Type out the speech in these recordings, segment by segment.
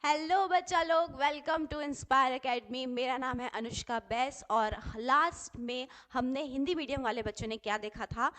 Hello बच्चा लोग, welcome to inspire academy. मेरा नाम है अनुष्का बैस और लास्ट में हमने हिंदी मीडियम वाले बच्चों ने क्या देखा था,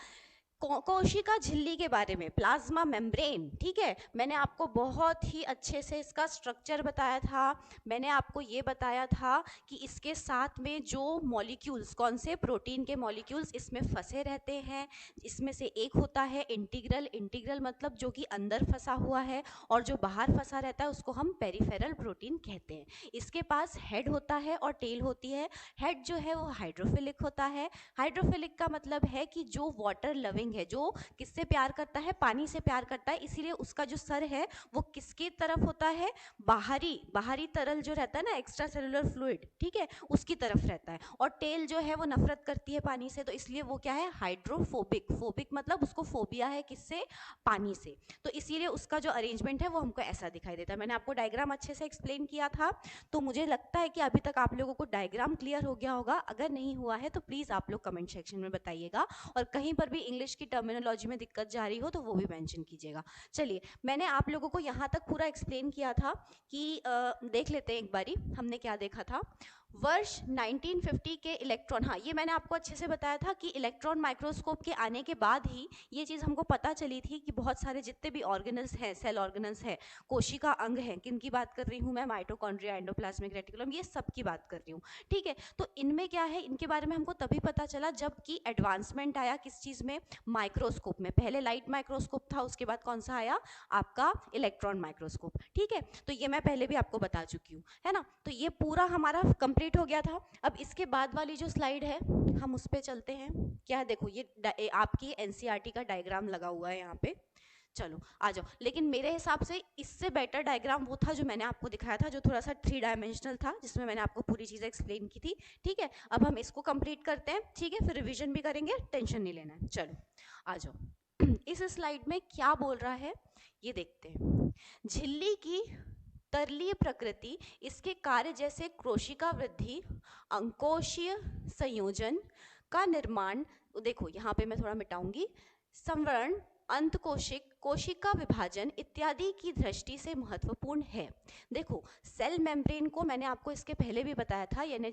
कोशिका झिल्ली के बारे में, प्लाज्मा मेम्ब्रेन। ठीक है, मैंने आपको बहुत ही अच्छे से इसका स्ट्रक्चर बताया था। मैंने आपको ये बताया था कि इसके साथ में जो मॉलिक्यूल्स, कौन से प्रोटीन के मॉलिक्यूल्स इसमें फंसे रहते हैं, इसमें से एक होता है इंटीग्रल। इंटीग्रल मतलब जो कि अंदर फंसा हुआ है, और जो बाहर फंसा रहता है उसको हम पेरिफेरल प्रोटीन कहते हैं। इसके पास हेड होता है और टेल होती है। हेड जो है वो हाइड्रोफिलिक होता है। हाइड्रोफिलिक का मतलब है कि जो वाटर लविंग है, जो किससे प्यार करता है, पानी से प्यार करता है, इसीलिए उसका जो सर है वो किसकी तरफ होता है, बाहरी बाहरी तरल जो रहता है ना, एक्स्ट्रा सेलुलर फ्लूइड, ठीक है, उसकी तरफ रहता है। और टेल जो है वो नफरत करती है पानी से, तो इसलिए वो क्या है, हाइड्रोफोबिक। फोबिक मतलब उसको फोबिया है किससे, पानी से। तो इसीलिए उसका जो अरेंजमेंट है वो हमको ऐसा दिखाई देता है। मैंने आपको डायग्राम अच्छे से एक्सप्लेन किया था, तो मुझे लगता है कि अभी तक आप लोगों को डायग्राम क्लियर हो गया होगा। अगर नहीं हुआ है तो प्लीज़ आप लोग कमेंट सेक्शन में बताइएगा, और कहीं पर भी इंग्लिश की टर्मिनोलॉजी में दिक्कत जा रही हो तो वो भी मेंशन कीजिएगा। चलिए, मैंने आप लोगों को यहाँ तक पूरा एक्सप्लेन किया था कि देख लेते हैं एक बारी हमने क्या देखा था। वर्ष 1950 के इलेक्ट्रॉन, हाँ ये मैंने आपको अच्छे से बताया था कि इलेक्ट्रॉन माइक्रोस्कोप के आने के बाद ही ये चीज़ हमको पता चली थी कि बहुत सारे जितने भी ऑर्गेनल्स हैं, सेल ऑर्गेनल्स हैं, कोशिका अंग हैं, किन की बात कर रही हूँ मैं, माइटोकॉन्ड्रिया, एंडोप्लाज्मिक रेटिकुलम, ये सब की बात कर रही हूँ। ठीक है, तो इनमें क्या है, इनके बारे में हमको तभी पता चला जबकि एडवांसमेंट आया किस चीज़ में, माइक्रोस्कोप में। पहले लाइट माइक्रोस्कोप था, उसके बाद कौन सा आया, आपका इलेक्ट्रॉन माइक्रोस्कोप। ठीक है, तो ये मैं पहले भी आपको बता चुकी हूँ, है ना। तो ये पूरा हमारा कंप्लीट हो गया था। अब इसके बाद वाली जो स्लाइड है हम उस पर चलते हैं। क्या है, देखो ये आपकी एनसीईआरटी का डायग्राम लगा हुआ है यहाँ पे। चलो आ जाओ। लेकिन मेरे हिसाब से इससे बेटर डायग्राम वो था जो मैंने आपको दिखाया था, जो थोड़ा सा 3 डायमेंशनल था, जिसमें मैंने आपको पूरी चीज़ें एक्सप्लेन की थी। ठीक है, अब हम इसको कंप्लीट करते हैं। ठीक है, फिर रिवीजन भी करेंगे, टेंशन नहीं लेना है। चलो आ जाओ। इस स्लाइड में क्या बोल रहा है ये देखते हैं। झिल्ली की तरलीय प्रकृति, इसके कार्य जैसे कोशिका वृद्धि, अंकोशीय संयोजन का निर्माण, देखो यहाँ पे मैं थोड़ा मिटाऊंगी, संवरण, अंतकोशिक, कोशिका विभाजन इत्यादि की दृष्टि से महत्वपूर्ण है। देखो, सेल मेम्ब्रेन को मैंने आपको इसके पहले भी बताया था, यानी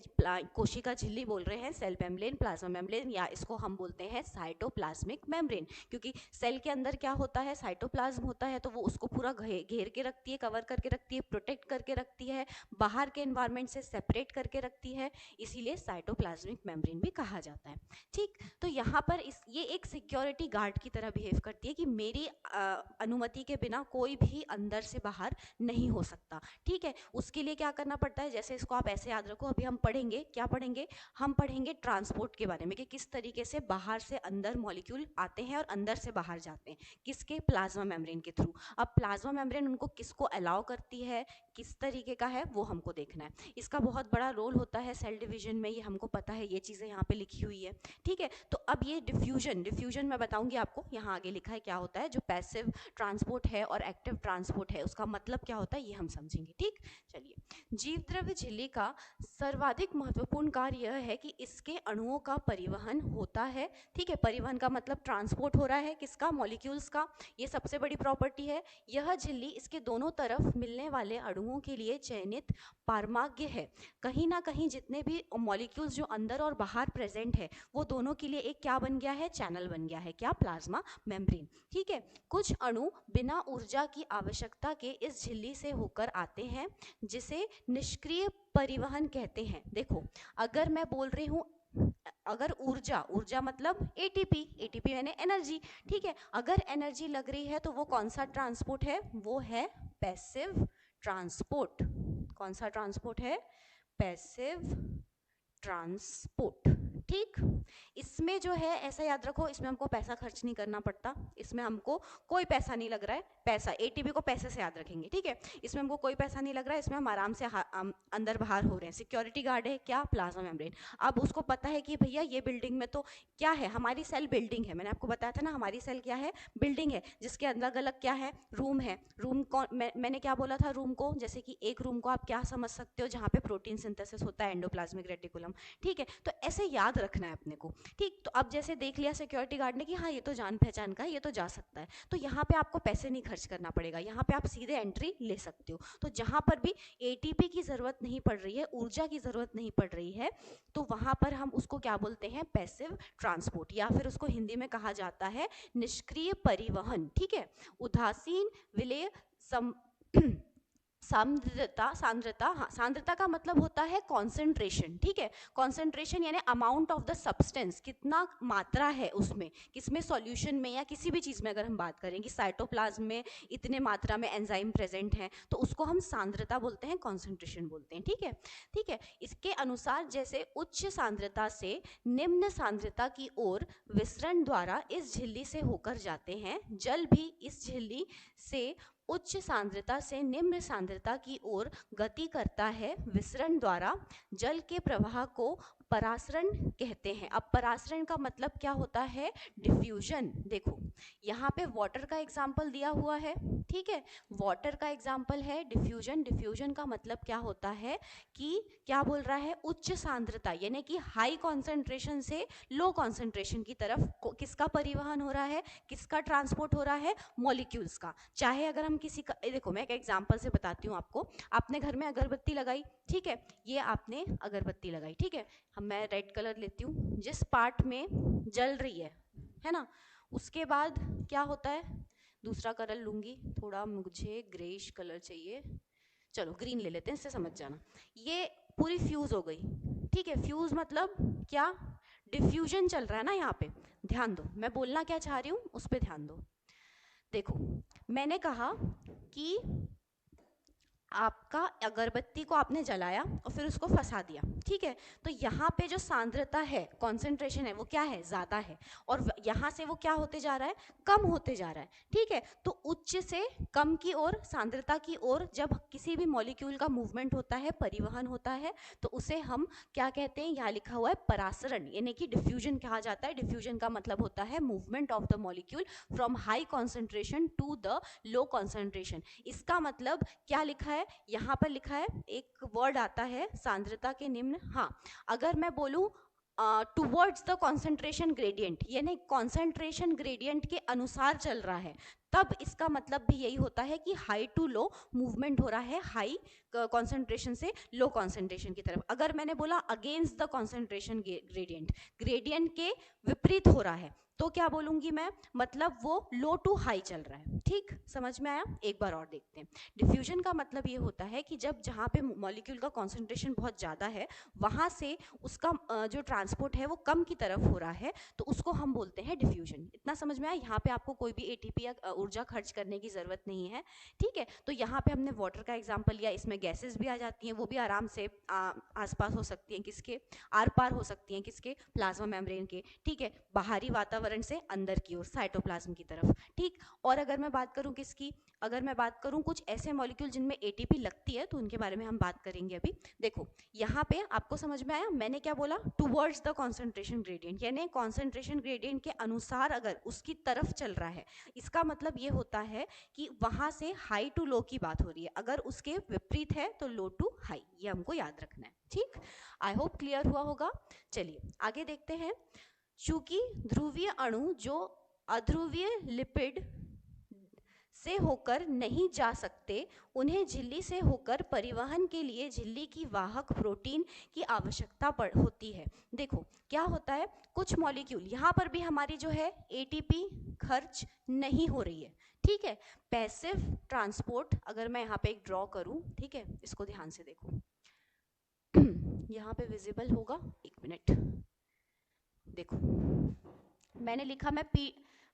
कोशिका झिल्ली बोल रहे हैं, सेल मेम्ब्रेन, प्लाज्मा मेम्ब्रेन, या इसको हम बोलते हैं साइटोप्लाज्मिक मेम्ब्रेन, क्योंकि सेल के अंदर क्या होता है, साइटोप्लाज्म होता है, तो वो उसको पूरा घेर के रखती है, कवर करके रखती है, प्रोटेक्ट करके रखती है, बाहर के एनवायरनमेंट से सेपरेट करके रखती है, इसीलिए साइटोप्लाज्मिक मेम्ब्रेन भी कहा जाता है। ठीक, तो यहाँ पर ये एक सिक्योरिटी गार्ड की तरह बिहेव करती है कि मेरी अनुमति के बिना कोई भी अंदर से बाहर नहीं हो सकता। ठीक है, उसके लिए क्या करना पड़ता है, जैसे इसको आप ऐसे याद रखो, अभी हम पढ़ेंगे, क्या पढ़ेंगे, हम पढ़ेंगे ट्रांसपोर्ट के बारे में, कि किस तरीके से बाहर से अंदर मॉलिक्यूल आते हैं और अंदर से बाहर जाते हैं, किसके, प्लाज्मा मेम्ब्रेन के थ्रू। अब प्लाज्मा मेम्ब्रेन उनको किसको अलाउ करती है, किस तरीके का है, वो हमको देखना है। इसका बहुत बड़ा रोल होता है सेल डिवीजन में, ये हमको पता है, ये चीज़ें यहाँ पे लिखी हुई है। ठीक है, तो अब ये डिफ्यूजन मैं बताऊंगी आपको, यहाँ आगे लिखा है क्या होता है, जो पैसिव ट्रांसपोर्ट है और एक्टिव ट्रांसपोर्ट है, उसका मतलब क्या होता है ये हम समझेंगे। ठीक, चलिए। जीव द्रव्य झिल्ली का सर्वाधिक महत्वपूर्ण कार्य यह है कि इसके अणुओं का परिवहन होता है। ठीक है, परिवहन का मतलब ट्रांसपोर्ट हो रहा है, किसका, मॉलिक्यूल्स का, ये सबसे बड़ी प्रॉपर्टी है। यह झिल्ली इसके दोनों तरफ मिलने वाले अणुओं के लिए चयनित पारमाग्य है। कहीं ना कहीं जितने भी मॉलिक्यूल्स जो अंदर और बाहर प्रेजेंट है, वो दोनों के लिए एक क्या बन गया है, चैनल बन गया है, क्या, प्लाज्मा मेम्ब्रेन। ठीक है, कुछ अणु बिना ऊर्जा की आवश्यकता के इस झिल्ली से होकर आते हैं, जिसे निष्क्रिय परिवहन कहते हैं। देखो, अगर मैं बोल रही हूँ, अगर ऊर्जा मतलब एटीपी, एटीपी यानी एनर्जी। ठीक है, अगर एनर्जी लग रही है तो वो कौन सा ट्रांसपोर्ट है, वो है पैसिव ट्रांसपोर्ट। कौन सा ट्रांसपोर्ट है, पैसिव ट्रांसपोर्ट। ठीक, इसमें जो है ऐसा याद रखो, इसमें हमको पैसा खर्च नहीं करना पड़ता, इसमें हमको कोई पैसा नहीं लग रहा है, पैसा एटीपी को पैसे से याद रखेंगे। ठीक है, इसमें हमको कोई पैसा नहीं लग रहा है, इसमें हम आराम से अंदर बाहर हो रहे हैं। सिक्योरिटी गार्ड है क्या, प्लाज्मा मेम्ब्रेन। अब उसको पता है कि भैया ये बिल्डिंग में तो क्या है, हमारी सेल बिल्डिंग है, मैंने आपको बताया था ना, हमारी सेल क्या है, बिल्डिंग है, जिसके अलग अलग क्या है, रूम है। रूम कौन, मैंने क्या बोला था रूम को, जैसे कि एक रूम को आप क्या समझ सकते हो, जहाँ पे प्रोटीन सिंथेसिस होता है, एंडोप्लाज्मिक रेटिकुलम। ठीक है, तो ऐसे याद रखना है अपने को, ठीक। तो अब जैसे देख लिया सिक्योरिटी गार्ड ने कि हाँ ये तो जान पहचान का है, ये तो जा सकता है, तो यहाँ पे आपको पैसे नहीं खर्च करना पड़ेगा, यहाँ पे आप सीधे एंट्री ले सकते हो। तो जहाँ पर भी एटीपी की ज़रूरत नहीं पड़ रही है, ऊर्जा की ज़रूरत नहीं पड़ रही है, तो वहाँ पर हम उसको क्या बोलते हैं, पैसिव ट्रांसपोर्ट, या फिर उसको हिंदी में कहा जाता है निष्क्रिय परिवहन, ठीक है। उदासीन विलय सांद्रता, सांद्रता, हाँ, सांद्रता का मतलब होता है कॉन्सेंट्रेशन, ठीक है। कॉन्सेंट्रेशन यानी अमाउंट ऑफ द सब्सटेंस, कितना मात्रा है उसमें, किसमें, सॉल्यूशन में या किसी भी चीज़ में अगर हम बात करें कि साइटोप्लाज्म में इतने मात्रा में एंजाइम प्रेजेंट हैं, तो उसको हम सांद्रता बोलते हैं, कॉन्सेंट्रेशन बोलते हैं, ठीक है, ठीक है। इसके अनुसार जैसे उच्च सांद्रता से निम्न सांद्रता की ओर विसरण द्वारा इस झिल्ली से होकर जाते हैं, जल भी इस झिल्ली से उच्च सांद्रता से निम्न सांद्रता की ओर गति करता है। विसरण द्वारा जल के प्रवाह को परासरण कहते हैं। अब परासरण का मतलब क्या होता है, डिफ्यूजन। देखो यहाँ पे वाटर का एग्जाम्पल दिया हुआ है, ठीक है, वाटर का एग्जाम्पल है डिफ्यूजन। डिफ्यूजन का मतलब क्या होता है कि क्या बोल रहा है, उच्च सांद्रता यानी कि हाई कॉन्सेंट्रेशन से लो कॉन्सेंट्रेशन की तरफ किसका परिवहन हो रहा है, किसका ट्रांसपोर्ट हो रहा है, मॉलिक्यूल्स का। चाहे अगर हम किसी का, देखो मैं एक एग्जांपल से बताती हूँ आपको, आपने घर में अगरबत्ती लगाई, ठीक है, ये आपने अगरबत्ती लगाई, ठीक है, मैं रेड कलर लेती हूँ, जिस पार्ट में जल रही है ना, उसके बाद क्या होता है, दूसरा कलर लूंगी, थोड़ा मुझे ग्रेइश कलर चाहिए, चलो ग्रीन ले लेते हैं, इससे समझ जाना। ये पूरी फ्यूज हो गई, ठीक है, फ्यूज मतलब क्या, डिफ्यूजन चल रहा है ना यहाँ पे, ध्यान दो मैं बोलना क्या चाह रही हूँ उस पर ध्यान दो। देखो मैंने कहा कि आपका अगरबत्ती को आपने जलाया और फिर उसको फंसा दिया, ठीक है, तो यहाँ पे जो सांद्रता है, कॉन्सेंट्रेशन है, वो क्या है, ज़्यादा है, और यहाँ से वो क्या होते जा रहा है, कम होते जा रहा है, ठीक है। तो उच्च से कम की ओर, सांद्रता की ओर जब किसी भी मॉलिक्यूल का मूवमेंट होता है, परिवहन होता है, तो उसे हम क्या कहते हैं, यहाँ लिखा हुआ है परासरण, यानी कि डिफ्यूजन कहा जाता है। डिफ्यूजन का मतलब होता है movement of the molecule from high concentration to the low concentration. इसका मतलब क्या लिखा है, यहाँ पर लिखा है, एक वर्ड आता है सांद्रता के निम्न, हाँ, अगर मैं बोलूं टुवर्ड्स द कॉन्सेंट्रेशन ग्रेडियंट, यानी कॉन्सेंट्रेशन ग्रेडियंट के अनुसार चल रहा है, तब इसका मतलब भी यही होता है कि हाई टू लो मूवमेंट हो रहा है, हाई कॉन्सेंट्रेशन से लो कॉन्सेंट्रेशन की तरफ। अगर मैंने बोला against the concentration gradient, gradient के विपरीत हो रहा है, तो क्या बोलूंगी मैं, मतलब वो लो टू हाई चल रहा है, ठीक, समझ में आया। एक बार और देखते हैं। डिफ्यूजन का मतलब ये होता है कि जब जहाँ पे मॉलिक्यूल का कॉन्सेंट्रेशन बहुत ज़्यादा है, वहाँ से उसका जो ट्रांसपोर्ट है वो कम की तरफ हो रहा है, तो उसको हम बोलते हैं डिफ्यूजन। इतना समझ में आया। यहाँ पे आपको कोई भी एटीपी या ऊर्जा खर्च करने की ज़रूरत नहीं है, ठीक है। तो यहाँ पे हमने वाटर का एग्जाम्पल लिया, इसमें गैसेज भी आ जाती हैं, वो भी आराम से आसपास हो सकती हैं, किसके, आर पार हो सकती हैं, किसके, प्लाज्मा मेम्ब्रेन के, ठीक है, बाहरी वातावरण से अंदर की ओर, साइटोप्लाज्म की तरफ, ठीक। और अगर मैं बात करूं किसकी, अगर मैं बात करूं कुछ ऐसे मॉलिक्यूल जिनमें एटीपी लगती है, तो उनके बारे में हम बात करेंगे अभी। देखो यहाँ पे आपको समझ में आया, मैंने क्या बोला, टुवर्ड्स द कॉन्सेंट्रेशन ग्रेडियंट, यानी कॉन्सेंट्रेशन ग्रेडियंट के अनुसार अगर उसकी तरफ चल रहा है, इसका मतलब ये होता है कि वहां से हाई टू लो की बात हो रही है, अगर उसके विपरीत है तो लो टू हाई, ये हमको याद रखना है, ठीक। आई होप क्लियर हुआ होगा। चलिए आगे देखते हैं। चूंकि ध्रुवीय अणु जो अध्रुवीय लिपिड से होकर नहीं जा सकते, उन्हें झिल्ली से होकर परिवहन के लिए झिल्ली की वाहक प्रोटीन की आवश्यकता होती है। देखो क्या होता है, कुछ मॉलिक्यूल, यहाँ पर भी हमारी जो है एटीपी खर्च नहीं हो रही है, ठीक है। पैसिव ट्रांसपोर्ट, अगर मैं यहाँ पे एक ड्रॉ करूँ, ठीक है, इसको ध्यान से देखो, यहाँ पे विजिबल होगा, एक मिनट, देखो मैंने लिखा, मैं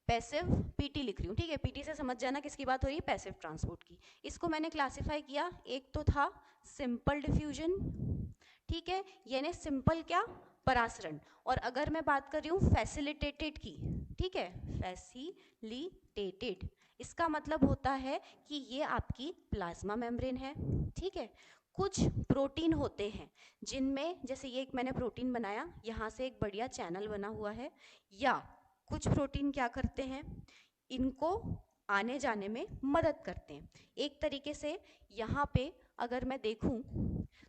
पैसिव पीटी लिख रही हूँ, ठीक है, पीटी से समझ जाना किसकी बात हो रही है, पैसिव ट्रांसपोर्ट की। इसको मैंने क्लासिफाई किया, एक तो था सिंपल डिफ्यूजन, ठीक है, यानी सिंपल क्या, परासरण, और अगर मैं बात कर रही हूँ फैसिलिटेटेड की, ठीक है, फैसिलिटेटेड, इसका मतलब होता है कि ये आपकी प्लाज्मा मेम्ब्रेन है, ठीक है। कुछ प्रोटीन होते हैं जिनमें, जैसे ये एक मैंने प्रोटीन बनाया, यहाँ से एक बढ़िया चैनल बना हुआ है, या कुछ प्रोटीन क्या करते हैं, इनको आने जाने में मदद करते हैं। एक तरीके से यहाँ पे अगर मैं देखूं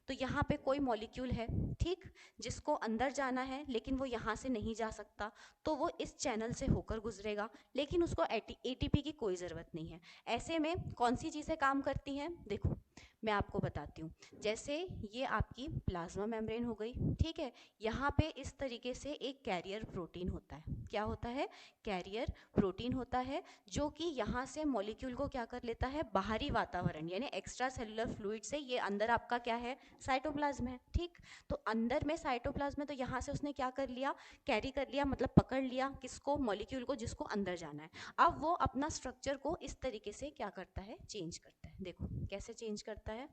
तो यहाँ पे कोई मॉलिक्यूल है, ठीक, जिसको अंदर जाना है लेकिन वो यहाँ से नहीं जा सकता, तो वो इस चैनल से होकर गुजरेगा, लेकिन उसको एटीपी की कोई ज़रूरत नहीं है। ऐसे में कौन सी चीज़ें काम करती हैं, देखो मैं आपको बताती हूँ। जैसे ये आपकी प्लाज्मा मेम्ब्रेन हो गई, ठीक है, यहाँ पे इस तरीके से एक कैरियर प्रोटीन होता है। क्या होता है? कैरियर प्रोटीन होता है, जो कि यहाँ से मॉलिक्यूल को क्या कर लेता है, बाहरी वातावरण यानी एक्स्ट्रा सेलुलर फ्लूइड से, ये अंदर आपका क्या है, साइटोप्लाज्म है, ठीक, तो अंदर में साइटोप्लाज्म में, तो यहाँ से उसने क्या कर लिया, कैरी कर लिया, मतलब पकड़ लिया किसको, मॉलिक्यूल को जिसको अंदर जाना है। अब वो अपना स्ट्रक्चर को इस तरीके से क्या करता है, चेंज करता है। देखो कैसे चेंज करता है,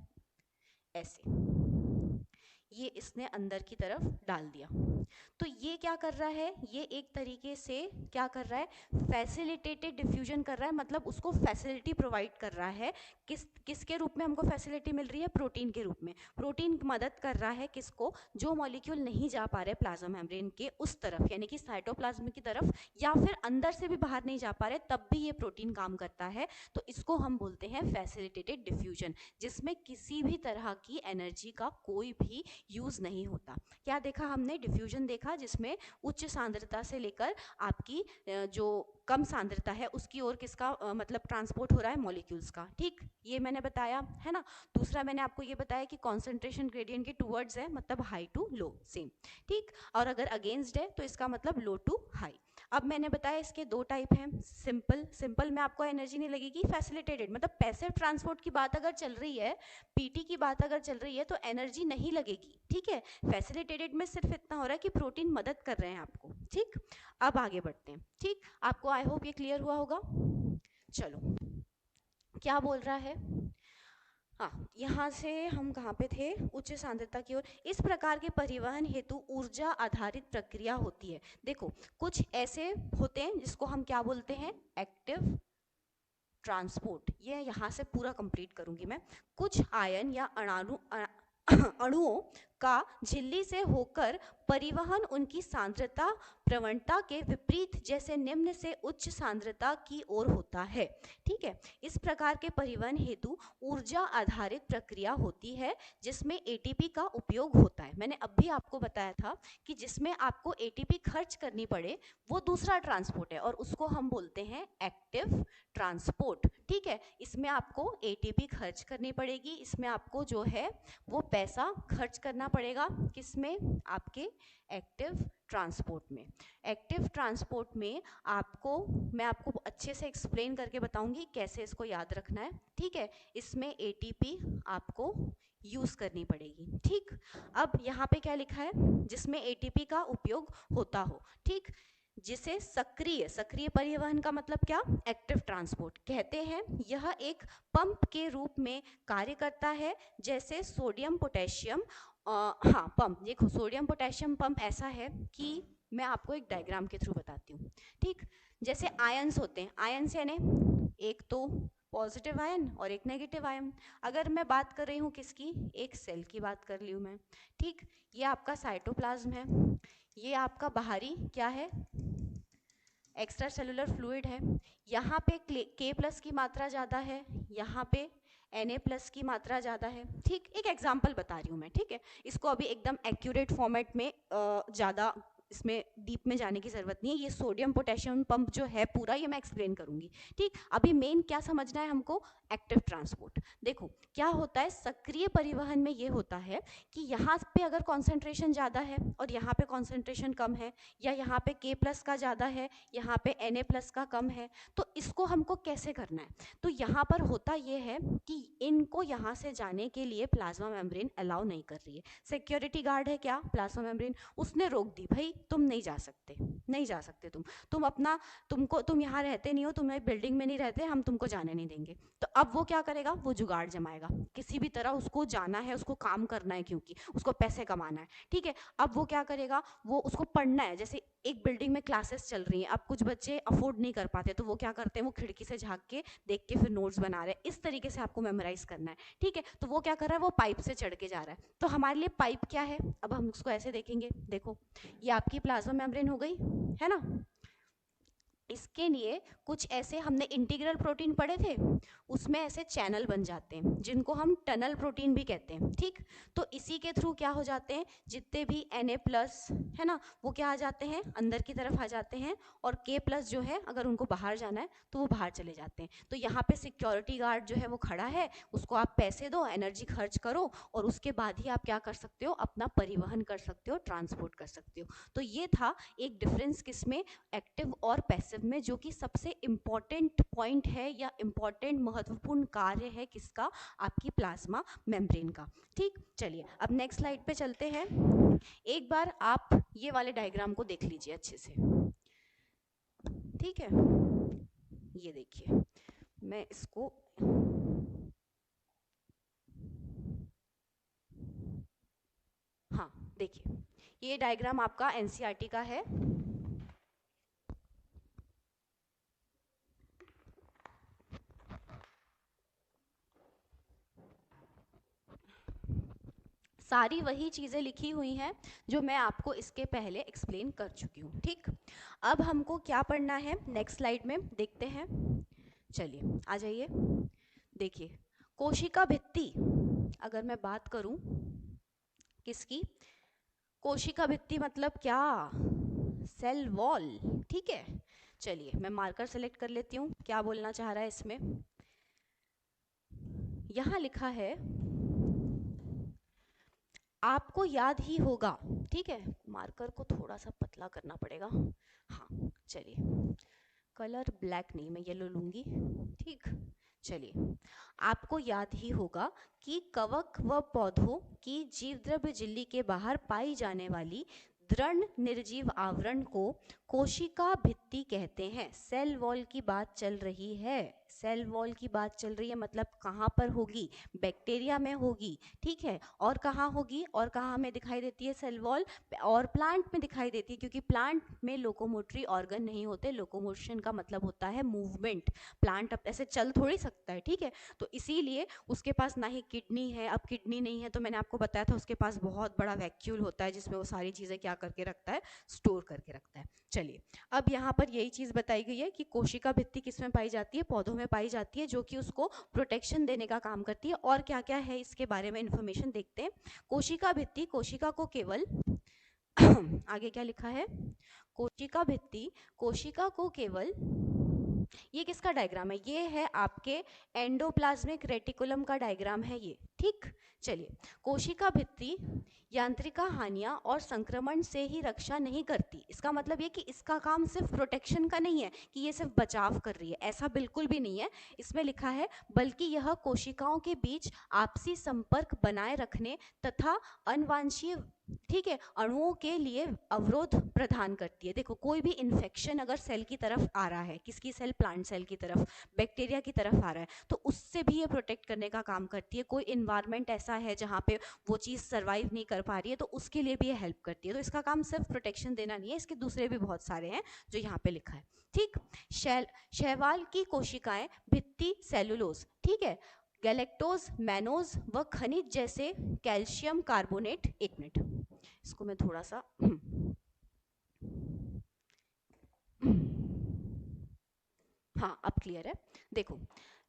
ऐसे, ये इसने अंदर की तरफ डाल दिया। तो ये क्या कर रहा है, ये एक तरीके से क्या कर रहा है, फैसिलिटेटेड डिफ्यूजन कर रहा है, मतलब उसको फैसिलिटी प्रोवाइड कर रहा है। किसके रूप में हमको फैसिलिटी मिल रही है, प्रोटीन के रूप में। प्रोटीन मदद कर रहा है किसको, जो मॉलिक्यूल नहीं जा पा रहे प्लाज्मा मेम्ब्रेन के उस तरफ, यानी कि साइटोप्लाज्म की तरफ, या फिर अंदर से भी बाहर नहीं जा पा रहे, तब भी ये प्रोटीन काम करता है। तो इसको हम बोलते हैं फैसिलिटेटेड डिफ्यूजन, जिसमें किसी भी तरह की एनर्जी का कोई भी यूज नहीं होता। क्या देखा हमने, डिफ्यूजन देखा, जिसमें उच्च सांद्रता से लेकर आपकी जो कम सांद्रता है उसकी ओर किसका मतलब ट्रांसपोर्ट हो रहा है, मॉलिक्यूल्स का, ठीक, ये मैंने बताया है ना। दूसरा मैंने आपको ये बताया कि कॉन्सेंट्रेशन ग्रेडियंट के टूवर्ड्स है, मतलब हाई टू लो, सेम, ठीक, और अगर अगेंस्ट है तो इसका मतलब लो टू हाई। अब मैंने बताया इसके दो टाइप हैं, सिंपल में आपको एनर्जी नहीं लगेगी, फैसिलिटेटेड मतलब पैसिव ट्रांसपोर्ट की बात अगर चल रही है, पीटी की बात अगर चल रही है, तो एनर्जी नहीं लगेगी, ठीक है। फैसिलिटेटेड में सिर्फ इतना हो रहा है कि प्रोटीन मदद कर रहे हैं आपको, ठीक। अब आगे बढ़ते हैं, ठीक, आपको आई होप ये क्लियर हुआ होगा। चलो क्या बोल रहा है, हाँ, यहाँ से हम कहाँ पे थे, उच्च सांद्रता की ओर। इस प्रकार के परिवहन हेतु ऊर्जा आधारित प्रक्रिया होती है। देखो कुछ ऐसे होते हैं जिसको हम क्या बोलते हैं, एक्टिव ट्रांसपोर्ट। ये यहाँ से पूरा कंप्लीट करूंगी मैं। कुछ आयन या अणुओं का झिल्ली से होकर परिवहन उनकी सांद्रता प्रवणता के विपरीत, जैसे निम्न से उच्च सांद्रता की ओर होता है, ठीक है। इस प्रकार के परिवहन हेतु ऊर्जा आधारित प्रक्रिया होती है, जिसमें एटीपी का उपयोग होता है। मैंने अभी आपको बताया था कि जिसमें आपको एटीपी खर्च करनी पड़े, वो दूसरा ट्रांसपोर्ट है, और उसको हम बोलते हैं एक्टिव ट्रांसपोर्ट, ठीक है। इसमें आपको एटीपी खर्च करनी पड़ेगी, इसमें आपको जो है वो पैसा खर्च करना पड़ेगा, किसमें, आपके एक्टिव ट्रांसपोर्ट में। एक्टिव ट्रांसपोर्ट में मैं आपको अच्छे से एक्सप्लेन करके बताऊंगी कैसे इसको याद रखना है, ठीक है। इसमें एटीपी आपको यूज करनी पड़ेगी, ठीक। अब यहाँ पे क्या लिखा है, जिसमें एटीपी का उपयोग होता हो, ठीक, जिसे सक्रिय परिवहन का मतलब क्या, एक्टिव ट्रांसपोर्ट कहते हैं। यह एक पंप के रूप में कार्य करता है, जैसे सोडियम पोटेशियम, हाँ पंप, देखो सोडियम पोटेशियम पंप ऐसा है कि मैं आपको एक डायग्राम के थ्रू बताती हूँ, ठीक। जैसे आयंस होते हैं, आयंस यानी एक तो पॉजिटिव आयन और एक नेगेटिव आयन। अगर मैं बात कर रही हूँ किसकी, एक सेल की बात कर रही हूँ मैं, ठीक। ये आपका साइटोप्लाज्म है, ये आपका बाहरी क्या है, एक्स्ट्रा सेलुलर फ्लूइड है। यहाँ पे के प्लस की मात्रा ज़्यादा है, यहाँ पे Na+ की मात्रा ज़्यादा है, ठीक। एक एग्जाम्पल बता रही हूँ मैं, ठीक है। इसको अभी एकदम एक्यूरेट फॉर्मेट में ज़्यादा इसमें डीप में जाने की ज़रूरत नहीं है। ये सोडियम पोटेशियम पंप जो है पूरा, ये मैं एक्सप्लेन करूँगी, ठीक। अभी मेन क्या समझना है हमको, एक्टिव ट्रांसपोर्ट। देखो क्या होता है, सक्रिय परिवहन में ये होता है कि यहाँ पे अगर कॉन्सेंट्रेशन ज़्यादा है और यहाँ पे कॉन्सेंट्रेशन कम है, या यहाँ पे K+ का ज़्यादा है, यहाँ पे Na+ का कम है, तो इसको हमको कैसे करना है। तो यहाँ पर होता ये है कि इनको यहाँ से जाने के लिए प्लाज्मा मेम्ब्रेन अलाउ नहीं कर रही है। सिक्योरिटी गार्ड है क्या, प्लाज्मा मेम्ब्रेन, उसने रोक दी, भाई तुम नहीं जा सकते, नहीं जा सकते तुम यहाँ रहते नहीं हो, तुम बिल्डिंग में नहीं रहते, हम तुमको जाने नहीं देंगे। तो अब वो क्या करेगा, वो जुगाड़ जमाएगा, किसी भी तरह उसको जाना है, उसको काम करना है, क्योंकि उसको पैसे कमाना है, ठीक है। अब वो क्या करेगा, वो उसको पढ़ना है, जैसे एक बिल्डिंग में क्लासेस चल रही हैं, अब कुछ बच्चे अफोर्ड नहीं कर पाते, तो वो क्या करते हैं, वो खिड़की से झांक के देख के फिर नोट्स बना रहे हैं। इस तरीके से आपको मेमोराइज करना है, ठीक है। तो वो क्या कर रहा है, वो पाइप से चढ़ के जा रहा है। तो हमारे लिए पाइप क्या है, अब हम उसको ऐसे देखेंगे, देखो ये आपकी प्लाज्मा मेम्ब्रेन हो गई, है ना। इसके लिए कुछ ऐसे हमने इंटीग्रल प्रोटीन पढ़े थे, उसमें ऐसे चैनल बन जाते हैं जिनको हम टनल प्रोटीन भी कहते हैं, ठीक। तो इसी के थ्रू क्या हो जाते हैं, जितने भी Na+ है ना, वो क्या आ जाते हैं, अंदर की तरफ आ जाते हैं, और K+ जो है अगर उनको बाहर जाना है तो वो बाहर चले जाते हैं। तो यहाँ पे सिक्योरिटी गार्ड जो है वो खड़ा है, उसको आप पैसे दो, एनर्जी खर्च करो, और उसके बाद ही आप क्या कर सकते हो, अपना परिवहन कर सकते हो, ट्रांसपोर्ट कर सकते हो। तो ये था एक डिफरेंस किसमें, एक्टिव और पैसिव में, जो कि सबसे इम्पॉर्टेंट पॉइंट है या इम्पॉर्टेंट महत्वपूर्ण कार्य है किसका, आपकी प्लाज्मा मेम्ब्रेन का, ठीक। चलिए अब नेक्स्ट स्लाइड पे चलते हैं। एक बार आप ये वाले डायग्राम को देख लीजिए अच्छे से, ठीक है। ये देखिए, मैं इसको हाँ देखिए, ये डायग्राम आपका एनसीईआरटी का है। सारी वही चीज़ें लिखी हुई हैं जो मैं आपको इसके पहले एक्सप्लेन कर चुकी हूँ, ठीक। अब हमको क्या पढ़ना है नेक्स्ट स्लाइड में देखते हैं। चलिए आ जाइए, देखिए कोशिका भित्ति, अगर मैं बात करूँ किसकी, कोशिका भित्ति मतलब क्या, सेल वॉल, ठीक है। चलिए मैं मार्कर सेलेक्ट कर लेती हूँ, क्या बोलना चाह रहा है इसमें। यहाँ लिखा है, आपको याद ही होगा, ठीक है, मार्कर को थोड़ा सा पतला करना पड़ेगा। हाँ चलिए, कलर ब्लैक नहीं, मैं येलो लूंगी, ठीक। चलिए, आपको याद ही होगा कि कवक व पौधों की जीवद्रव्य झिल्ली के बाहर पाई जाने वाली दृढ़ निर्जीव आवरण को कोशिका भित्ति कहते हैं। सेल वॉल की बात चल रही है, सेल वॉल की बात चल रही है, मतलब कहाँ पर होगी, बैक्टीरिया में होगी, ठीक है। और कहाँ होगी, और कहाँ हमें दिखाई देती है सेल वॉल, और प्लांट में दिखाई देती है, क्योंकि प्लांट में लोकोमोटरी ऑर्गन नहीं होते, लोकोमोशन का मतलब होता है मूवमेंट, प्लांट अब ऐसे चल थोड़ी सकता है, ठीक है। तो इसीलिए उसके पास ना ही किडनी है, अब किडनी नहीं है तो मैंने आपको बताया था उसके पास बहुत बड़ा वैक्यूल होता है जिसमें वो सारी चीज़ें क्या करके रखता है, स्टोर करके रखता है। चलिए अब यहाँ पर यही चीज़ बताई गई है कि कोशिका भित्ति किस में पाई जाती है, पौधों में पाई जाती है, जो कि उसको प्रोटेक्शन देने का काम करती है। और क्या क्या है इसके बारे में इंफॉर्मेशन देखते हैं। कोशिका भित्ति कोशिका को केवल आगे क्या लिखा है, कोशिका भित्ति कोशिका को केवल, ये किसका डायग्राम है, ये है आपके एंडोप्लाज्मिक रेटिकुलम का डायग्राम है ये, ठीक। चलिए, कोशिका भित्ति यांत्रिका हानियां और संक्रमण से ही रक्षा नहीं करती, इसका मतलब ये कि इसका काम सिर्फ प्रोटेक्शन का नहीं है कि ये सिर्फ बचाव कर रही है, ऐसा बिल्कुल भी नहीं है। इसमें लिखा है बल्कि यह कोशिकाओं के बीच आपसी संपर्क बनाए रखने तथा अनवांछनीय, ठीक है, अणुओं के लिए अवरोध प्रदान करती है। देखो कोई भी इन्फेक्शन अगर सेल की तरफ आ रहा है, किसकी सेल, प्लांट सेल की तरफ, बैक्टीरिया की तरफ आ रहा है, तो उससे भी ये प्रोटेक्ट करने का काम करती है। कोई इन्वायरमेंट ऐसा है जहाँ पे वो चीज़ सर्वाइव नहीं कर पा रही है तो उसके लिए भी ये हेल्प करती है। तो इसका काम सिर्फ प्रोटेक्शन देना नहीं है, इसके दूसरे भी बहुत सारे हैं जो यहाँ पे लिखा है, ठीक। शैवाल की कोशिकाएं भित्ति सेलुलोज, ठीक है, गैलेक्टोज, मैनोज व खनिज जैसे कैल्शियम कार्बोनेट, एक मिनट इसको मैं थोड़ा सा हाँ अब क्लियर है। देखो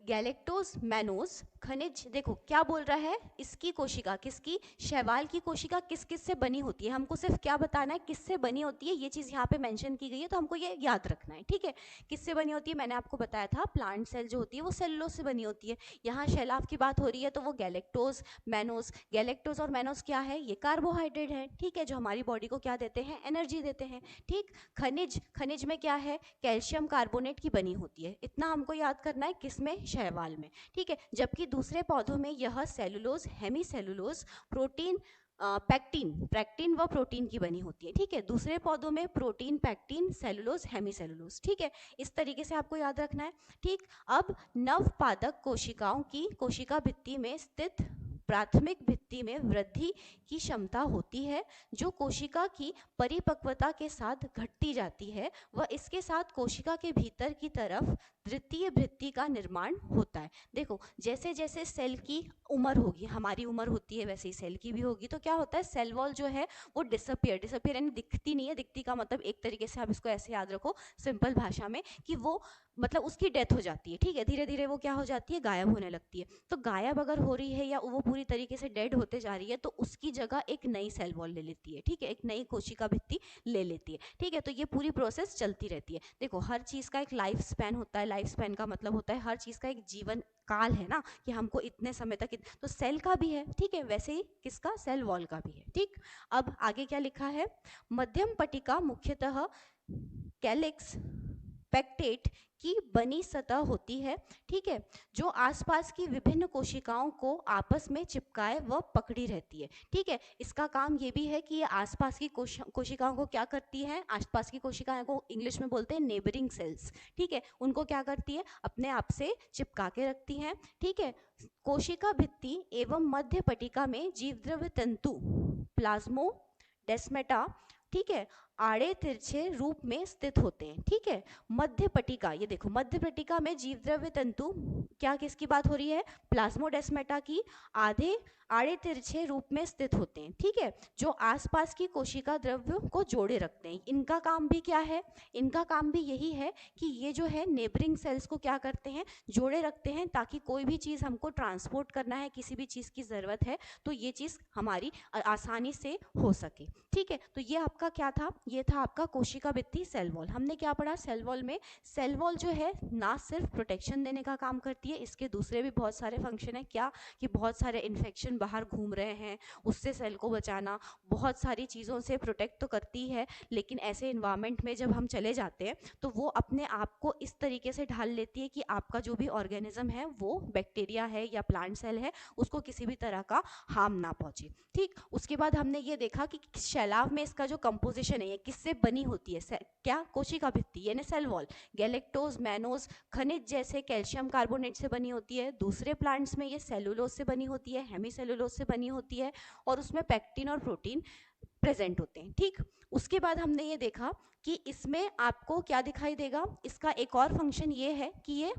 गैलेक्टोज, मैनोज, खनिज, देखो क्या बोल रहा है, इसकी कोशिका, किसकी, शैवाल की कोशिका किस किस से बनी होती है, हमको सिर्फ क्या बताना है, किससे बनी होती है, ये चीज़ यहाँ पे मेंशन की गई है तो हमको ये याद रखना है, ठीक है। किससे बनी होती है, मैंने आपको बताया था प्लांट सेल जो होती है वो सेलुलोज से बनी होती है। यहाँ शैलाव की बात हो रही है तो वो गैलेक्टोज, मैनोज, गैलेक्टोज और मैनोज क्या है, ये कार्बोहाइड्रेट है, ठीक है, जो हमारी बॉडी को क्या देते हैं, एनर्जी देते हैं, ठीक। खनिज, खनिज में क्या है, कैल्शियम कार्बोनेट की बनी होती है, इतना हमको याद करना है, किसमें, शैवाल में, ठीक है। जबकि दूसरे पौधों में यह cellulose, hemicellulose, protein, pectin, pectin व प्रोटीन की बनी होती है, ठीक है। दूसरे पौधों में protein, pectin, cellulose, hemicellulose, ठीक है। इस तरीके से आपको याद रखना है, ठीक। अब नवपादक कोशिकाओं की कोशिका भित्ति में स्थित प्राथमिक भित्ति में वृद्धि की क्षमता होती है जो कोशिका की परिपक्वता के साथ घटती जाती है व इसके साथ कोशिका के भीतर की तरफ वृत्तीय भित्ति का निर्माण होता है। देखो जैसे जैसे सेल की उम्र होगी, हमारी उम्र होती है वैसे ही सेल की भी होगी, तो क्या होता है सेल वॉल जो है वो डिसअपियर यानी दिखती नहीं है। दिखती का मतलब एक तरीके से आप इसको ऐसे याद रखो सिंपल भाषा में कि वो मतलब उसकी डेथ हो जाती है, ठीक है, धीरे धीरे वो क्या हो जाती है, गायब होने लगती है। तो गायब अगर हो रही है या वो पूरी तरीके से डेड होते जा रही है तो उसकी जगह एक नई सेल वॉल ले लेती है, ठीक है, एक नई कोशिका भित्ति ले लेती है, ठीक है। तो ये पूरी प्रोसेस चलती रहती है। देखो हर चीज़ का एक लाइफ स्पैन होता है, लाइफ स्पैन का मतलब होता है हर चीज़ का एक जीवन काल है ना, कि हमको इतने समय तक तो सेल का भी है, ठीक है, वैसे ही किसका, सेल वॉल का भी है, ठीक। अब आगे क्या लिखा है, मध्यम पट्टिका मुख्यतः कैलिक्स पेक्टेट की बनी सतह होती है, ठीक है, जो आसपास की विभिन्न कोशिकाओं को आपस में चिपकाए व पकड़ी रहती है, ठीक है। इसका काम ये भी है कि ये आसपास की कोशिकाओं को क्या करती है, आसपास की कोशिकाओं को इंग्लिश में बोलते हैं नेबरिंग सेल्स, ठीक है, उनको क्या करती है, अपने आप से चिपका के रखती हैं, ठीक है। कोशिका भित्ति एवं मध्य पट्टिका में जीवद्रव्य तंतु प्लाज्मोडेस्माटा, ठीक है, आड़े तिरछे रूप में स्थित होते हैं, ठीक है। मध्य पट्टिका, ये देखो मध्य पट्टिका में जीवद्रव्य तंतु, क्या किसकी बात हो रही है, प्लाज्मोडेस्माटा की, आड़े तिरछे रूप में स्थित होते हैं, ठीक है, जो आसपास की कोशिका द्रव्य को जोड़े रखते हैं। इनका काम भी क्या है, इनका काम भी यही है कि ये जो है नेबरिंग सेल्स को क्या करते हैं, जोड़े रखते हैं, ताकि कोई भी चीज़ हमको ट्रांसपोर्ट करना है, किसी भी चीज़ की ज़रूरत है तो ये चीज़ हमारी आसानी से हो सके, ठीक है। तो ये आपका क्या था, ये था आपका कोशिका भित्ति सेल वॉल। हमने क्या पढ़ा सेल वॉल में, सेल वॉल जो है ना सिर्फ प्रोटेक्शन देने का काम करती है, इसके दूसरे भी बहुत सारे फंक्शन है, क्या कि बहुत सारे इन्फेक्शन बाहर घूम रहे हैं उससे सेल को बचाना, बहुत सारी चीज़ों से प्रोटेक्ट तो करती है, लेकिन ऐसे इन्वायरमेंट में जब हम चले जाते हैं तो वो अपने आप को इस तरीके से ढाल लेती है कि आपका जो भी ऑर्गेनिज्म है, वो बैक्टीरिया है या प्लांट सेल है, उसको किसी भी तरह का हार्म ना पहुंचे, ठीक। उसके बाद हमने ये देखा कि शैलाव में इसका जो कंपोजिशन है ये किससे बनी होती है, क्या, कोशिका भित्ति यानी सेल वॉल, गैलेक्टोज मैनोज खनिज जैसे कैल्शियम कार्बोनेट से बनी होती है। दूसरे प्लांट्स में ये सेलुलोज से बनी होती है, हेमीसेलुलोज से बनी होती है, और उसमें पेक्टिन और प्रोटीन प्रेजेंट होते हैं, ठीक। उसके बाद हमने ये देखा कि इसमें आपको क्या दिखाई देगा, इसका एक और फंक्शन ये है कि ये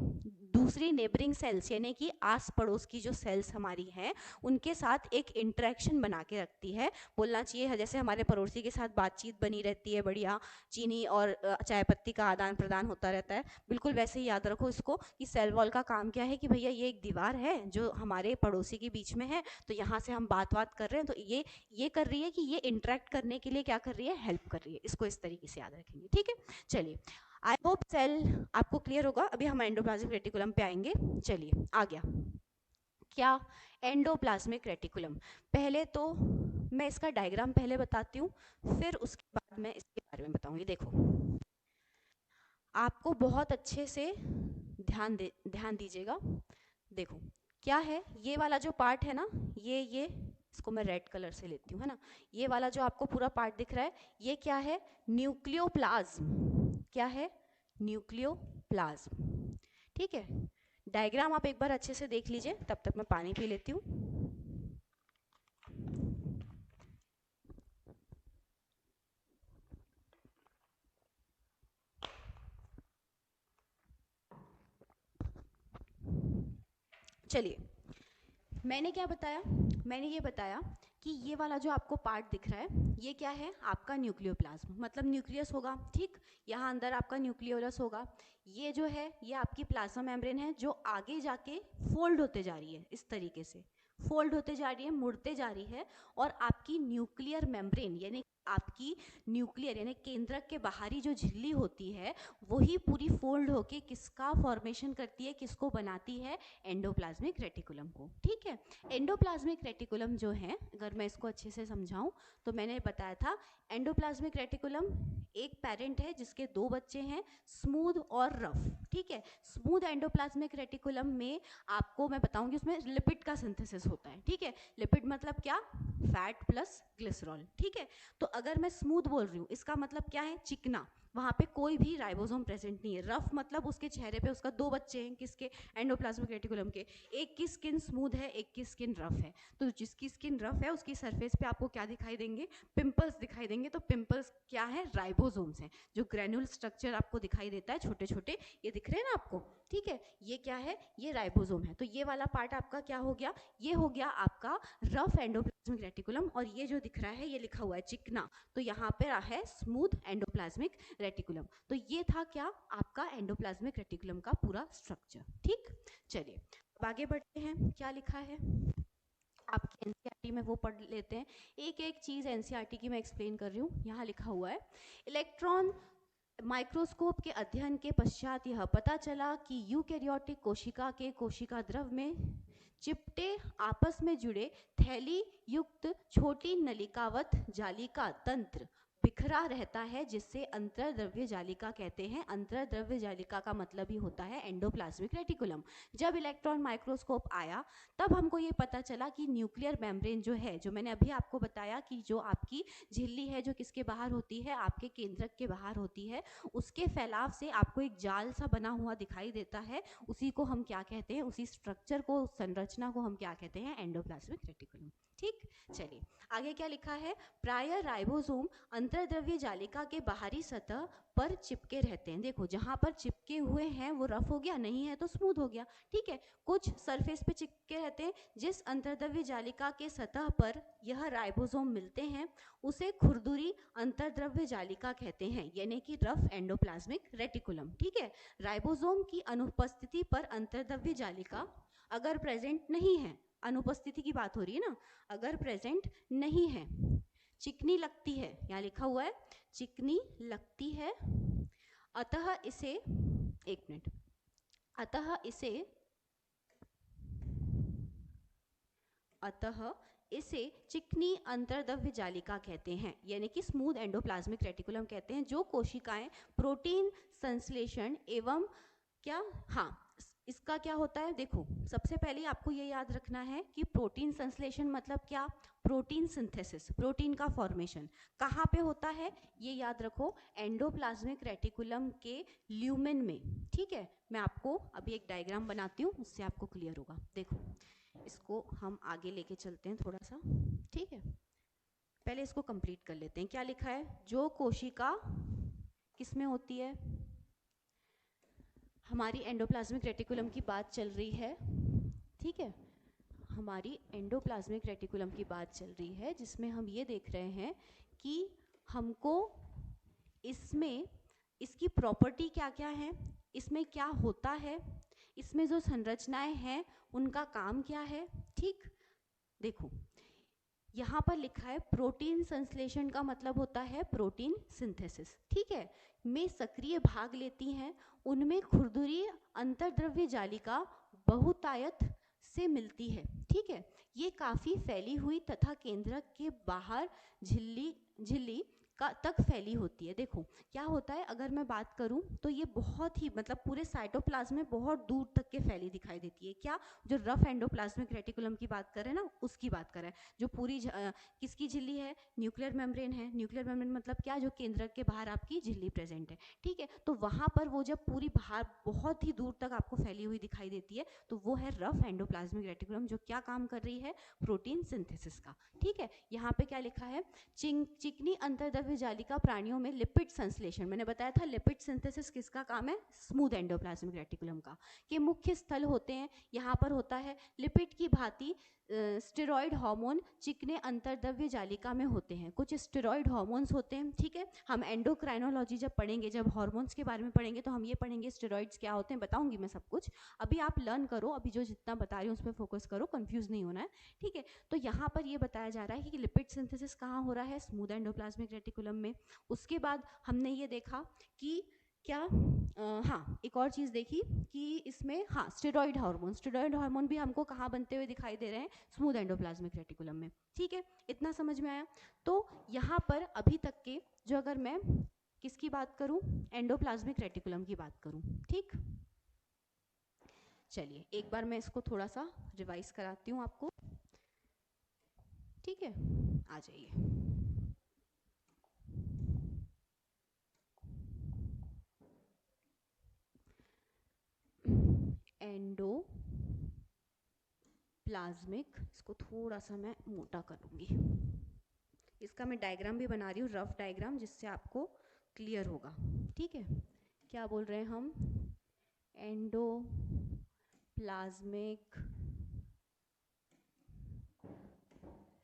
दूसरी नेबरिंग सेल्स यानी कि आस पड़ोस की जो सेल्स हमारी हैं उनके साथ एक इंटरेक्शन बना के रखती है, बोलना चाहिए जैसे हमारे पड़ोसी के साथ बातचीत बनी रहती है, बढ़िया चीनी और चाय पत्ती का आदान प्रदान होता रहता है, बिल्कुल वैसे ही याद रखो इसको कि सेल वॉल का काम क्या है कि भैया ये एक दीवार है जो हमारे पड़ोसी के बीच में है, तो यहाँ से हम बात कर रहे हैं तो ये कर रही है कि ये इंटरेक्ट करने के लिए क्या कर रही है, हेल्प कर रही है, इसको इस तरीके से याद रखेंगे, ठीक है। चलिए आई होप सेल आपको क्लियर होगा, अभी हम एंडोप्लाज्मिक रेटिकुलम पे आएंगे। चलिए आ गया क्या, एंडोप्लाज्मिक रेटिकुलम। पहले तो मैं इसका डायग्राम पहले बताती हूँ, फिर उसके बाद मैं इसके बारे में बताऊंगी। देखो आपको बहुत अच्छे से ध्यान दीजिएगा। देखो क्या है, ये वाला जो पार्ट है ना, ये इसको मैं रेड कलर से लेती हूँ, है ना, ये वाला जो आपको पूरा पार्ट दिख रहा है ये क्या है, न्यूक्लियोप्लाज्म, क्या है, न्यूक्लियोप्लाज्म, ठीक है। डायग्राम आप एक बार अच्छे से देख लीजिए, तब तक मैं पानी पी लेती हूँ। चलिए मैंने क्या बताया, मैंने ये बताया कि ये वाला जो आपको पार्ट दिख रहा है ये क्या है, आपका न्यूक्लियोप्लाज्म, मतलब न्यूक्लियस होगा, ठीक। यहाँ अंदर आपका न्यूक्लियोलस होगा। ये जो है ये आपकी प्लाज्मा मेम्ब्रेन है जो आगे जाके फोल्ड होते जा रही है, इस तरीके से फोल्ड होते जा रही है, मुड़ते जा रही है, और आपकी न्यूक्लियर मेम्ब्रेन यानी आपकी न्यूक्लियर यानी केंद्रक के बाहरी जो झिल्ली होती है वही पूरी फोल्ड होके किसका फॉर्मेशन करती है, किसको बनाती है, एंडोप्लाज्मिक रेटिकुलम को, ठीक है। एंडोप्लाज्मिक रेटिकुलम जो है, अगर मैं इसको अच्छे से समझाऊं तो मैंने बताया था एंडोप्लाज्मिक रेटिकुलम एक पेरेंट है जिसके दो बच्चे हैं, स्मूथ और रफ, ठीक है। स्मूथ एंडोप्लाज्मिक रेटिकुलम में आपको मैं बताऊंगी उसमें लिपिड का सिंथेसिस होता है, ठीक है। लिपिड मतलब क्या, फैट प्लस ग्लिसरॉल, ठीक है। तो अगर मैं स्मूथ बोल रही हूँ इसका मतलब क्या है, चिकना, वहाँ पे कोई भी राइबोसोम प्रेजेंट नहीं है। रफ मतलब उसके चेहरे पे उसका दो बच्चे हैं, किसके, एंडोप्लाज्मिक रेटिकुलम के, एक की स्किन स्मूथ है, एक की स्किन रफ है। तो जिसकी स्किन रफ है उसकी सरफेस पे आपको क्या दिखाई देंगे, पिंपल्स दिखाई देंगे। तो पिंपल्स क्या है, राइबोसोम्स हैं। जो ग्रेन्यूल स्ट्रक्चर आपको दिखाई देता है छोटे छोटे, ये दिख रहे हैं ना आपको, ठीक है, ये क्या है, ये राइबोसोम है। तो ये वाला पार्ट आपका क्या हो गया, ये हो गया आपका रफ एंडोप्लाज्मिक रेटिकुलम। और ये जो दिख रहा है ये लिखा हुआ है चिकना, तो यहाँ पे है स्मूथ एंडोप्लाज्मिक रेटिकुलम। तो ये था क्या, आपका एंडोप्लाज्मिक रेटिकुलम का पूरा स्ट्रक्चर। ठीक, चलिए अब आगे बढ़ते हैं, क्या लिखा है आपकी एनसीईआरटी में वो पढ़ लेते हैं। एक एक चीज एनसीईआरटी की मैं एक्सप्लेन कर रही हूँ। यहाँ लिखा हुआ है, इलेक्ट्रॉन माइक्रोस्कोप के अध्ययन के पश्चात यह पता चला कि यूकैरियोटिक कोशिका के कोशिका द्रव में चिपटे आपस में जुड़े थैली युक्त छोटी नलिकावत जालिका तंत्र बिखरा रहता है, जिससे अंतर्द्रव्य जालिका कहते हैं। अंतर्द्रव्य जालिका का मतलब ही होता है एंडोप्लाज्मिक रेटिकुलम। जब इलेक्ट्रॉन माइक्रोस्कोप आया तब हमको ये पता चला कि न्यूक्लियर मेम्ब्रेन जो है, जो मैंने अभी आपको बताया कि जो आपकी झिल्ली है जो किसके बाहर होती है, आपके केंद्रक के बाहर होती है, उसके फैलाव से आपको एक जाल सा बना हुआ दिखाई देता है। उसी को हम क्या कहते हैं, उसी स्ट्रक्चर को, उस संरचना को हम क्या कहते हैं, एंडोप्लाज्मिक रेटिकुलम। ठीक, चलिए आगे क्या लिखा है, प्राय राइबोसोम अंतर्द्रव्य जालिका के बाहरी सतह पर चिपके रहते हैं। देखो जहां पर चिपके हुए हैं वो रफ हो गया, नहीं है तो स्मूथ हो गया। ठीक है, कुछ सरफेस पे चिपके रहते हैं। जिस अंतर्द्रव्य जालिका के सतह पर यह राइबोसोम मिलते हैं उसे खुरदुरी अंतर्द्रव्य जालिका कहते हैं, यानी कि रफ एंडोप्लाज्मिक रेटिकुलम। ठीक है, राइबोसोम की अनुपस्थिति पर अंतर्द्रव्य जालिका अगर प्रेजेंट नहीं है, अनुपस्थिति की बात हो रही है ना, अगर प्रेजेंट नहीं है, चिकनी लगती है, यहाँ लिखा हुआ है चिकनी लगती है, अतः इसे, एक मिनट, अतः इसे चिकनी अंतर्द्रव्य जालिका कहते हैं, यानी कि स्मूथ एंडोप्लाज्मिक रेटिकुलम कहते हैं। जो कोशिकाएं प्रोटीन संश्लेषण एवं क्या, हाँ, इसका क्या होता है, देखो सबसे पहले आपको ये याद रखना है कि प्रोटीन संश्लेषण मतलब क्या, प्रोटीन सिंथेसिस, प्रोटीन का फॉर्मेशन कहाँ पे होता है, ये याद रखो, एंडोप्लाज्मिक रेटिकुलम के ल्यूमेन में। ठीक है, मैं आपको अभी एक डायग्राम बनाती हूँ, उससे आपको क्लियर होगा। देखो इसको हम आगे लेके चलते हैं थोड़ा सा। ठीक है, पहले इसको कंप्लीट कर लेते हैं। क्या लिखा है, जो कोशिका किसमें होती है, हमारी एंडोप्लाज्मिक रेटिकुलम की बात चल रही है। ठीक है, हमारी एंडोप्लाज्मिक रेटिकुलम की बात चल रही है, जिसमें हम ये देख रहे हैं कि हमको इसमें इसकी प्रॉपर्टी क्या क्या है, इसमें क्या होता है, इसमें जो संरचनाएं हैं उनका काम क्या है। ठीक, देखो यहाँ पर लिखा है प्रोटीन संश्लेषण का मतलब होता है प्रोटीन सिंथेसिस। ठीक है, में सक्रिय भाग लेती हैं, उनमें खुरदुरी अंतर्द्रव्य जालिका बहुतायत से मिलती है। ठीक है, ये काफी फैली हुई तथा केंद्रक के बाहर झिल्ली झिल्ली का तक फैली होती है। देखो क्या होता है, अगर मैं बात करूं तो ये बहुत ही मतलब पूरे साइटोप्लाज्म में बहुत दूर तक के फैली दिखाई देती है। क्या, जो रफ एंडोप्लाज्मिक रेटिकुलम की बात करें ना, उसकी बात करें, जो पूरी किसकी झिल्ली है, न्यूक्लियर मेम्ब्रेन है। न्यूक्लियर मेम्ब्रेन मतलब क्या, जो केंद्रक के बाहर आपकी झिल्ली प्रेजेंट है। ठीक है, तो वहां पर वो जब पूरी बाहर बहुत ही दूर तक आपको फैली हुई दिखाई देती है, तो वो है रफ एंडोप्लाज्मिक रेटिकुलम, जो क्या काम कर रही है, प्रोटीन सिंथेसिस का। ठीक है, यहाँ पे क्या लिखा है, चिकनी अंतर्द्रव्य जालिका प्राणियों में लिपिड संश्लेषण, मैंने बताया था लिपिड सिंथेसिस किसका काम है, स्मूथ एंडोप्लाज्मिक रेटिकुलम का, के मुख्य स्थल होते हैं। यहाँ पर होता है लिपिड की भांति स्टेरॉइड हार्मोन चिकने अंतर्द्रव्य जालिका में होते हैं। कुछ स्टेरॉइड हार्मोन्स होते हैं। ठीक है, हम एंडोक्राइनोलॉजी जब पढ़ेंगे, जब हार्मोन्स के बारे में पढ़ेंगे, तो हम ये पढ़ेंगे स्टेरॉइड्स क्या होते हैं, बताऊंगी मैं सब कुछ। अभी आप लर्न करो, अभी जो जितना बता रही हूँ उस पर फोकस करो, कंफ्यूज नहीं होना है। ठीक है, तो यहाँ पर ये बताया जा रहा है कि लिपिड सिंथेसिस कहाँ हो रहा है, स्मूथ एंडोप्लाज्मिक रेटिकुलम में। उसके बाद हमने ये देखा कि क्या, हाँ एक और चीज़ देखी कि इसमें, हाँ, स्टेरॉइड हार्मोन भी हमको कहाँ बनते हुए दिखाई दे रहे हैं, स्मूथ एंडोप्लाज्मिक रेटिकुलम में। ठीक है, इतना समझ में आया। तो यहाँ पर अभी तक के जो, अगर मैं किसकी बात करूँ, एंडोप्लाज्मिक रेटिकुलम की बात करूँ। ठीक, चलिए एक बार मैं इसको थोड़ा सा रिवाइज कराती हूँ आपको। ठीक है, आ जाइए। प्लाज्मिक, इसको थोड़ा सा मैं मोटा करूँगी, इसका मैं डायग्राम भी बना रही हूँ, रफ डायग्राम, जिससे आपको क्लियर होगा। ठीक है, क्या बोल रहे हैं हम, एंडोप्लाज्मिक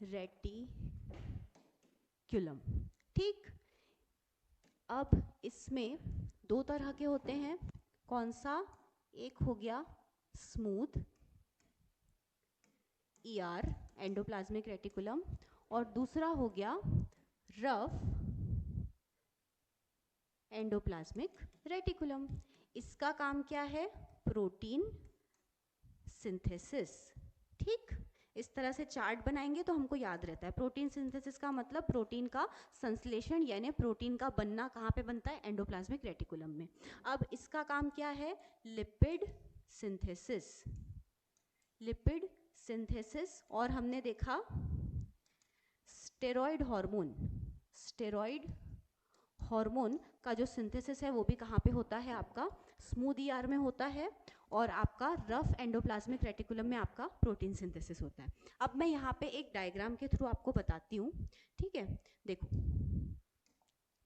रेटिक्यूलम। ठीक, अब इसमें दो तरह के होते हैं, कौन सा, एक हो गया स्मूथ ER एंडोप्लाज्मिक रेटिकुलम, और दूसरा हो गया रफ एंडोप्लाज्मिक रेटिकुलम। इसका काम क्या है, प्रोटीन सिंथेसिस। ठीक, इस तरह से चार्ट बनाएंगे तो हमको याद रहता है। प्रोटीन सिंथेसिस का मतलब प्रोटीन का संश्लेषण, यानी प्रोटीन का बनना कहाँ पे बनता है, एंडोप्लाज्मिक रेटिकुलम में। अब इसका काम क्या है, लिपिड सिंथेसिस, लिपिड सिंथेसिस। और हमने देखा स्टेरॉइड हार्मोन, स्टेरॉइड हार्मोन का जो सिंथेसिस है वो भी कहाँ पे होता है, आपका स्मूथ ER में होता है, और आपका रफ एंडोप्लाज्मिक रेटिकुलम में आपका प्रोटीन सिंथेसिस होता है। अब मैं यहाँ पे एक डायग्राम के थ्रू आपको बताती हूँ। ठीक है, देखो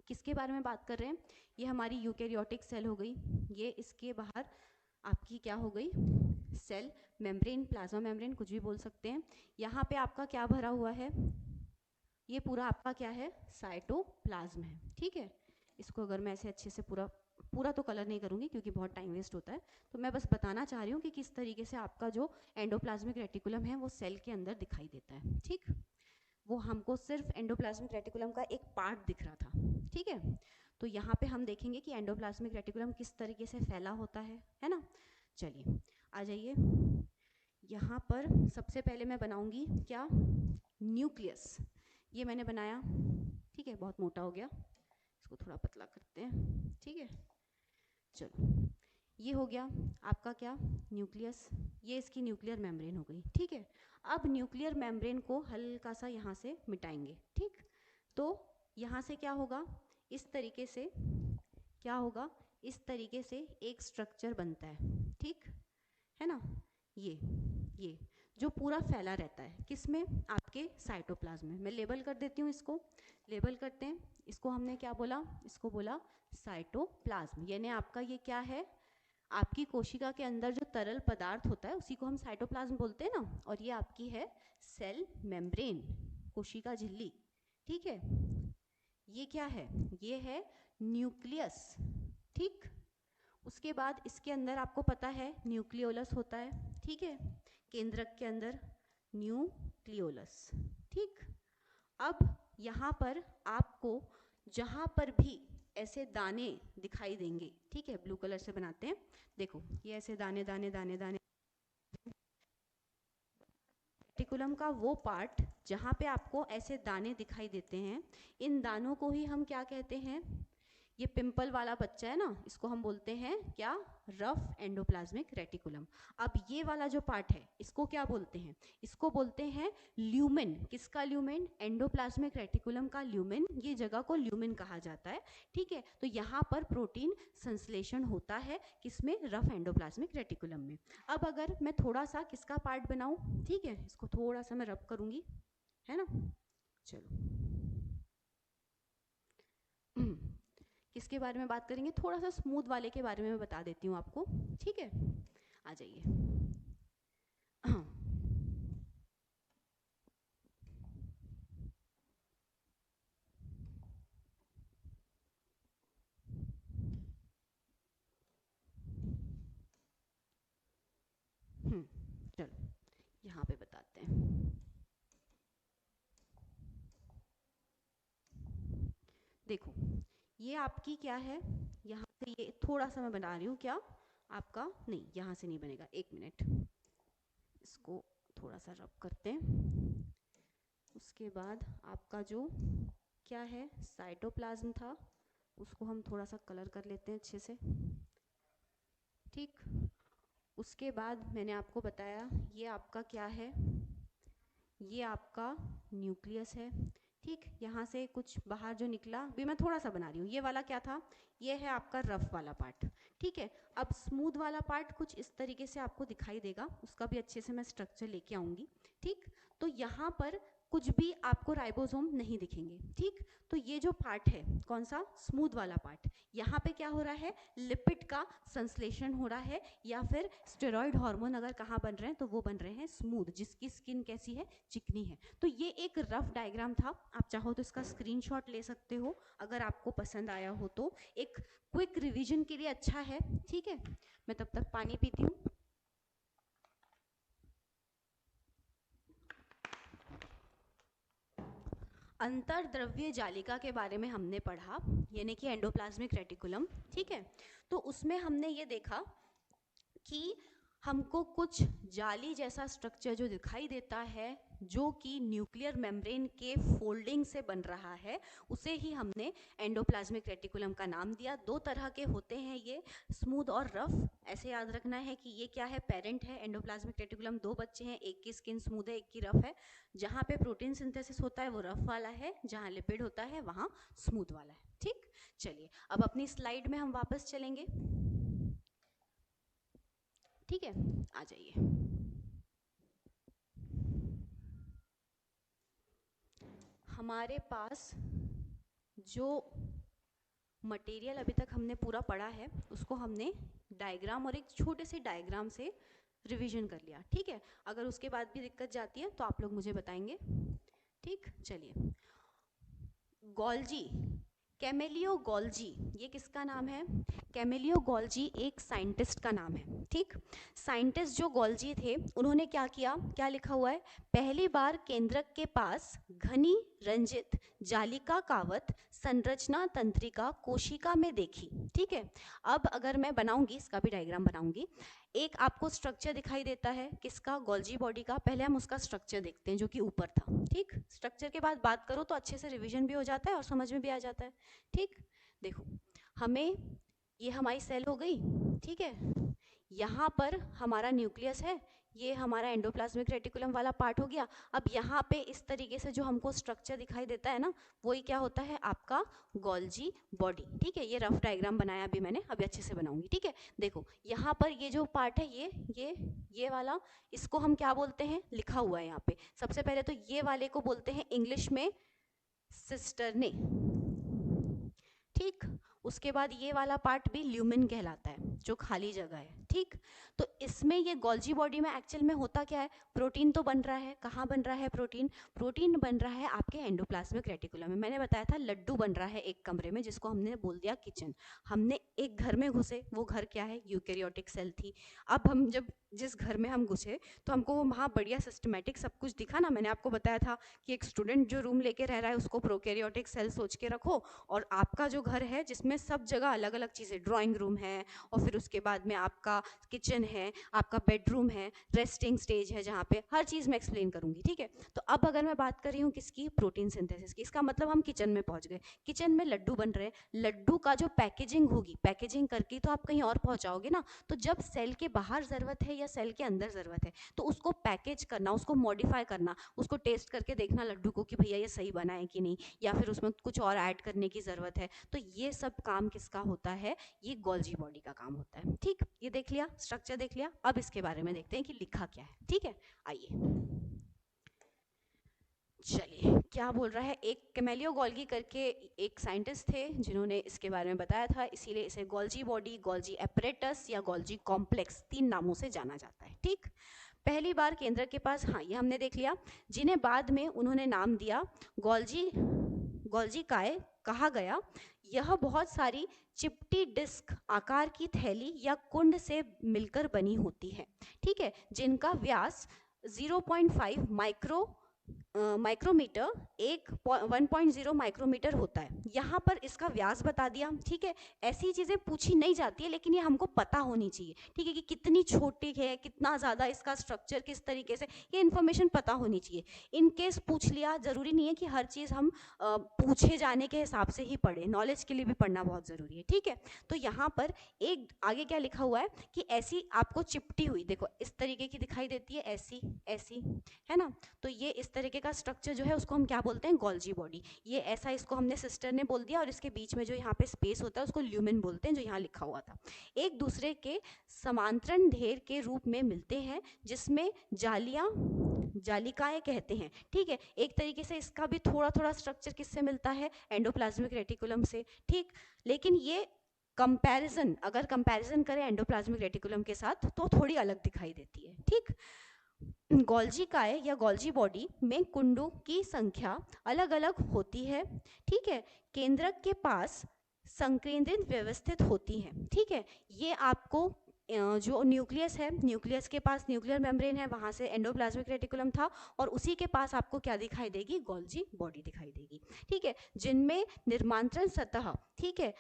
किसके बारे में बात कर रहे हैं, ये हमारी यूकेरियोटिक सेल हो गई, ये इसके बाहर आपकी क्या हो गई, सेल मेम्ब्रेन, प्लाज्मा मेम्ब्रेन, कुछ भी बोल सकते हैं। यहाँ पे आपका क्या भरा हुआ है, ये पूरा आपका क्या है, साइटोप्लाज्म है। ठीक है, इसको अगर मैं ऐसे अच्छे से पूरा तो कलर नहीं करूँगी क्योंकि बहुत टाइम वेस्ट होता है, तो मैं बस बताना चाह रही हूँ कि किस तरीके से आपका जो एंडोप्लाज्मिक रेटिकुलम है वो सेल के अंदर दिखाई देता है। ठीक, वो हमको सिर्फ एंडोप्लाज्मिक रेटिकुलम का एक पार्ट दिख रहा था। ठीक है, तो यहाँ पे हम देखेंगे कि एंडोप्लाज्मिक रेटिकुलम किस तरीके से फैला होता है ना। चलिए आ जाइए, यहाँ पर सबसे पहले मैं बनाऊंगी क्या, न्यूक्लियस। ये मैंने बनाया, ठीक है, बहुत मोटा हो गया, इसको थोड़ा पतला करते हैं। ठीक है, चलो ये हो गया आपका क्या, न्यूक्लियस, ये इसकी न्यूक्लियर मेम्ब्रेन हो गई। ठीक है, अब न्यूक्लियर मेम्ब्रेन को हल्का सा यहाँ से मिटाएंगे। ठीक, तो यहाँ से क्या होगा, इस तरीके से क्या होगा, इस तरीके से एक स्ट्रक्चर बनता है। ठीक है ना, ये जो पूरा फैला रहता है किसमें, आपके साइटोप्लाज्म में। मैं लेबल कर देती हूँ, इसको लेबल करते हैं। इसको हमने क्या बोला, इसको बोला साइटोप्लाज्म, यानी आपका ये क्या है, आपकी कोशिका के अंदर जो तरल पदार्थ होता है उसी को हम साइटोप्लाज्म बोलते हैं ना। और ये आपकी है सेल मेम्ब्रेन, कोशिका झिल्ली। ठीक है, ये क्या है, ये है न्यूक्लियस। ठीक, उसके बाद इसके अंदर आपको पता है न्यूक्लियोलस होता है। ठीक है, केंद्रक के अंदर न्यूक्लियोलस। ठीक, अब यहाँ पर आपको जहाँ पर भी ऐसे दाने दिखाई देंगे, ठीक है, ब्लू कलर से बनाते हैं, देखो ये ऐसे दाने दाने दाने दाने, रेटिकुलम का वो पार्ट जहाँ पे आपको ऐसे दाने दिखाई देते हैं, इन दानों को ही हम क्या कहते हैं, ये पिंपल वाला बच्चा है ना, इसको हम बोलते हैं क्या, रफ एंडोप्लाज्मिक रेटिकुलम। अब ये वाला जो पार्ट है इसको क्या बोलते हैं, इसको बोलते हैं ल्यूमेन। किसका ल्यूमेन, एंडोप्लाज्मिक रेटिकुलम का ल्यूमेन, ये जगह को ल्यूमेन कहा जाता है। ठीक है, तो यहाँ पर प्रोटीन संश्लेषण होता है किसमें, रफ एंडोप्लाज्मिक रेटिकुलम में। अब अगर मैं थोड़ा सा किसका पार्ट बनाऊं, ठीक है, इसको थोड़ा सा मैं रब करूंगी, है ना। चलो किसके बारे में बात करेंगे, थोड़ा सा स्मूथ वाले के बारे में मैं बता देती हूँ आपको। ठीक है, आ जाइए। चलो यहाँ पे बताते हैं। देखो ये आपकी क्या है, यहाँ से ये थोड़ा सा मैं बना रही हूँ क्या, आपका नहीं, यहाँ से नहीं बनेगा, एक मिनट, इसको थोड़ा सा रब करते हैं। उसके बाद आपका जो क्या है, साइटोप्लाज्म था, उसको हम थोड़ा सा कलर कर लेते हैं अच्छे से। ठीक, उसके बाद मैंने आपको बताया ये आपका क्या है, ये आपका न्यूक्लियस है। ठीक, यहाँ से कुछ बाहर जो निकला भी मैं थोड़ा सा बना रही हूँ, ये वाला क्या था, ये है आपका रफ वाला पार्ट। ठीक है, अब स्मूथ वाला पार्ट कुछ इस तरीके से आपको दिखाई देगा, उसका भी अच्छे से मैं स्ट्रक्चर लेके आऊंगी। ठीक, तो यहाँ पर कुछ भी आपको राइबोसोम नहीं दिखेंगे। ठीक, तो ये जो पार्ट है कौन सा, स्मूथ वाला पार्ट, यहाँ पे क्या हो रहा है, लिपिड का संश्लेषण हो रहा है, या फिर स्टेरॉइड हार्मोन अगर कहाँ बन रहे हैं तो वो बन रहे हैं स्मूथ, जिसकी स्किन कैसी है, चिकनी है। तो ये एक रफ डायग्राम था, आप चाहो तो इसका स्क्रीनशॉट ले सकते हो अगर आपको पसंद आया हो तो, एक क्विक रिवीजन के लिए अच्छा है। ठीक है, मैं तब तक पानी पीती हूँ। अंतर्द्रव्य जालिका के बारे में हमने पढ़ा, यानी कि एंडोप्लाज्मिक रेटिकुलम। ठीक है, तो उसमें हमने ये देखा कि हमको कुछ जाली जैसा स्ट्रक्चर जो दिखाई देता है, जो कि न्यूक्लियर मेम्ब्रेन के फोल्डिंग से बन रहा है, उसे ही हमने एंडोप्लाज्मिक रेटिकुलम का नाम दिया। दो तरह के होते हैं ये, स्मूथ और रफ। ऐसे याद रखना है कि ये क्या है, पेरेंट है एंडोप्लाज्मिक रेटिकुलम, दो बच्चे हैं, एक की स्किन स्मूथ है, एक की रफ है। जहाँ पे प्रोटीन सिंथेसिस होता है वो रफ वाला है, जहाँ लिपिड होता है वहाँ स्मूथ वाला है। ठीक, चलिए अब अपनी स्लाइड में हम वापस चलेंगे। ठीक है, आ जाइए। हमारे पास जो मटेरियल अभी तक हमने पूरा पढ़ा है उसको हमने डायग्राम और एक छोटे से डायग्राम से रिवीजन कर लिया। ठीक है, अगर उसके बाद भी दिक्कत जाती है तो आप लोग मुझे बताएंगे। ठीक, चलिए। गोल्जी, कैमेलियो गोल्जी, ये किसका नाम है, कैमेलियो गोल्जी एक साइंटिस्ट का नाम है। ठीक, साइंटिस्ट जो गोल्जी थे उन्होंने क्या किया, क्या लिखा हुआ है, पहली बार केंद्रक के पास घनी रंजित जालिका कावत संरचना तंत्रिका कोशिका में देखी। ठीक है, अब अगर मैं बनाऊंगी, इसका भी डायग्राम बनाऊंगी, एक आपको स्ट्रक्चर दिखाई देता है किसका, गोल्जी बॉडी का। पहले हम उसका स्ट्रक्चर देखते हैं जो कि ऊपर था। ठीक, स्ट्रक्चर के बाद बात करो तो अच्छे से रिवीजन भी हो जाता है और समझ में भी आ जाता है। ठीक, देखो, हमें ये हमारी सेल हो गई। ठीक है, यहाँ पर हमारा न्यूक्लियस है, ये हमारा एंडोप्लाज्मिक रेटिकुलम वाला पार्ट हो गया। अब यहाँ पे इस तरीके से जो हमको स्ट्रक्चर दिखाई देता है ना, वही क्या होता है, आपका गोल्जी बॉडी। ठीक है, ये रफ डायग्राम बनाया अभी मैंने, अभी अच्छे से बनाऊंगी। ठीक है, देखो यहाँ पर ये जो पार्ट है, ये वाला, इसको हम क्या बोलते हैं, लिखा हुआ है यहाँ पे। सबसे पहले तो ये वाले को बोलते हैं इंग्लिश में सिस्टर्ने। ठीक, उसके बाद ये वाला पार्ट भी ल्यूमेन कहलाता है, जो खाली जगह है। ठीक, तो इसमें ये गोल्जी बॉडी में एक्चुअल में होता क्या है, प्रोटीन तो बन रहा है। कहाँ बन रहा है प्रोटीन, प्रोटीन बन रहा है आपके एंडोप्लाज्मिक रेटिकुलम में। मैंने बताया था लड्डू बन रहा है एक कमरे में, जिसको हमने बोल दिया किचन। हमने एक घर में घुसे, वो घर क्या है, यूकेरियोटिक सेल थी। अब हम जब जिस घर में हम घुसे तो हमको वो वहाँ बढ़िया सिस्टमेटिक सब कुछ दिखा ना। मैंने आपको बताया था कि एक स्टूडेंट जो रूम लेके रह रहा है उसको प्रोकैरियोटिक सेल सोच के रखो, और आपका जो घर है जिसमें सब जगह अलग अलग चीज़ें, ड्राइंग रूम है, और फिर उसके बाद में आपका किचन है, आपका बेडरूम है, रेस्टिंग स्टेज है, जहाँ पे हर चीज़ मैं एक्सप्लेन करूँगी। ठीक है, तो अब अगर मैं बात कर रही हूँ किसकी, प्रोटीन सिंथेसिस की, इसका मतलब हम किचन में पहुँच गए। किचन में लड्डू बन रहे हैं, लड्डू का जो पैकेजिंग होगी, पैकेजिंग करके तो आप कहीं और पहुँचाओगे ना। तो जब सेल के बाहर ज़रूरत है या सेल के अंदर ज़रूरत है, तो उसको पैकेज करना, उसको मॉडिफाई करना, उसको टेस्ट करके देखना लड्डू को कि भैया ये सही बना है कि नहीं, या फिर उसमें कुछ और ऐड करने की ज़रूरत है। तो ये सब काम किसका होता है, ये गोल्जी बॉडी का काम होता है। ठीक, ये देख लिया, स्ट्रक्चर देख लिया। अब इसके बारे में देखते हैं कि लिखा क्या है। ठीक है, आइए। चलिए, क्या बोल रहा है, एक कैमेलियो गोल्गी करके एक साइंटिस्ट थे जिन्होंने इसके बारे में बताया था, इसीलिए इसे गोल्जी बॉडी, गोल्जी एपरेटस या गोल्जी कॉम्प्लेक्स, 3 नामों से जाना जाता है। ठीक, पहली बार केंद्र के पास, हाँ ये हमने देख लिया, जिन्हें बाद में उन्होंने नाम दिया गोल्जी काय कहा गया। यह बहुत सारी चिपटी डिस्क आकार की थैली या कुंड से मिलकर बनी होती है। ठीक है, जिनका व्यास 0.5 माइक्रोमीटर, 1.0 माइक्रोमीटर होता है। यहाँ पर इसका व्यास बता दिया। ठीक है, ऐसी चीज़ें पूछी नहीं जाती है, लेकिन ये हमको पता होनी चाहिए। ठीक है, कि कितनी छोटी है, कितना ज़्यादा इसका स्ट्रक्चर किस तरीके से, ये इन्फॉर्मेशन पता होनी चाहिए। इन केस पूछ लिया, ज़रूरी नहीं है कि हर चीज़ हम पूछे जाने के हिसाब से ही पढ़े, नॉलेज के लिए भी पढ़ना बहुत ज़रूरी है। ठीक है, तो यहाँ पर एक आगे क्या लिखा हुआ है कि ऐसी आपको चिपटी हुई, देखो इस तरीके की दिखाई देती है, ऐसी ऐसी, है ना। तो ये इस तरीके नीचे का स्ट्रक्चर जो है उसको हम क्या बोलते हैं, गोल्जी बॉडी। ये ऐसा इसको हमने सिस्टर ने बोल दिया, और इसके बीच में जो यहाँ पे स्पेस होता है उसको ल्यूमेन बोलते हैं, जो यहाँ लिखा हुआ था। एक दूसरे के समांतरण ढेर के रूप में मिलते हैं, जिसमें जालिकाएं कहते हैं। ठीक है, एक तरीके से इसका भी थोड़ा थोड़ा स्ट्रक्चर किससे मिलता है, एंडोप्लाज्मिक रेटिकुलम से। ठीक, लेकिन ये कंपैरिजन, अगर कंपैरिजन करें एंडोप्लाज्मिक रेटिकुलम के साथ तो थोड़ी अलग दिखाई देती है। ठीक, गोल्जी काय या गोल्जी बॉडी में कुंडों की संख्या अलग अलग होती है। ठीक है, केंद्रक के पास संकेंद्रित व्यवस्थित होती है। ठीक है, ये आपको जो न्यूक्लियस है, न्यूक्लियस के पास न्यूक्लियर मेम्ब्रेन है, वहां से एंडोप्लाज्मिक रेटिकुलम था, और उसी के पास आपको क्या दिखाई देगी, गोल्जी बॉडी दिखाई देगी। ठीक है, जिनमें निर्मांतरण सतह, ठीक है,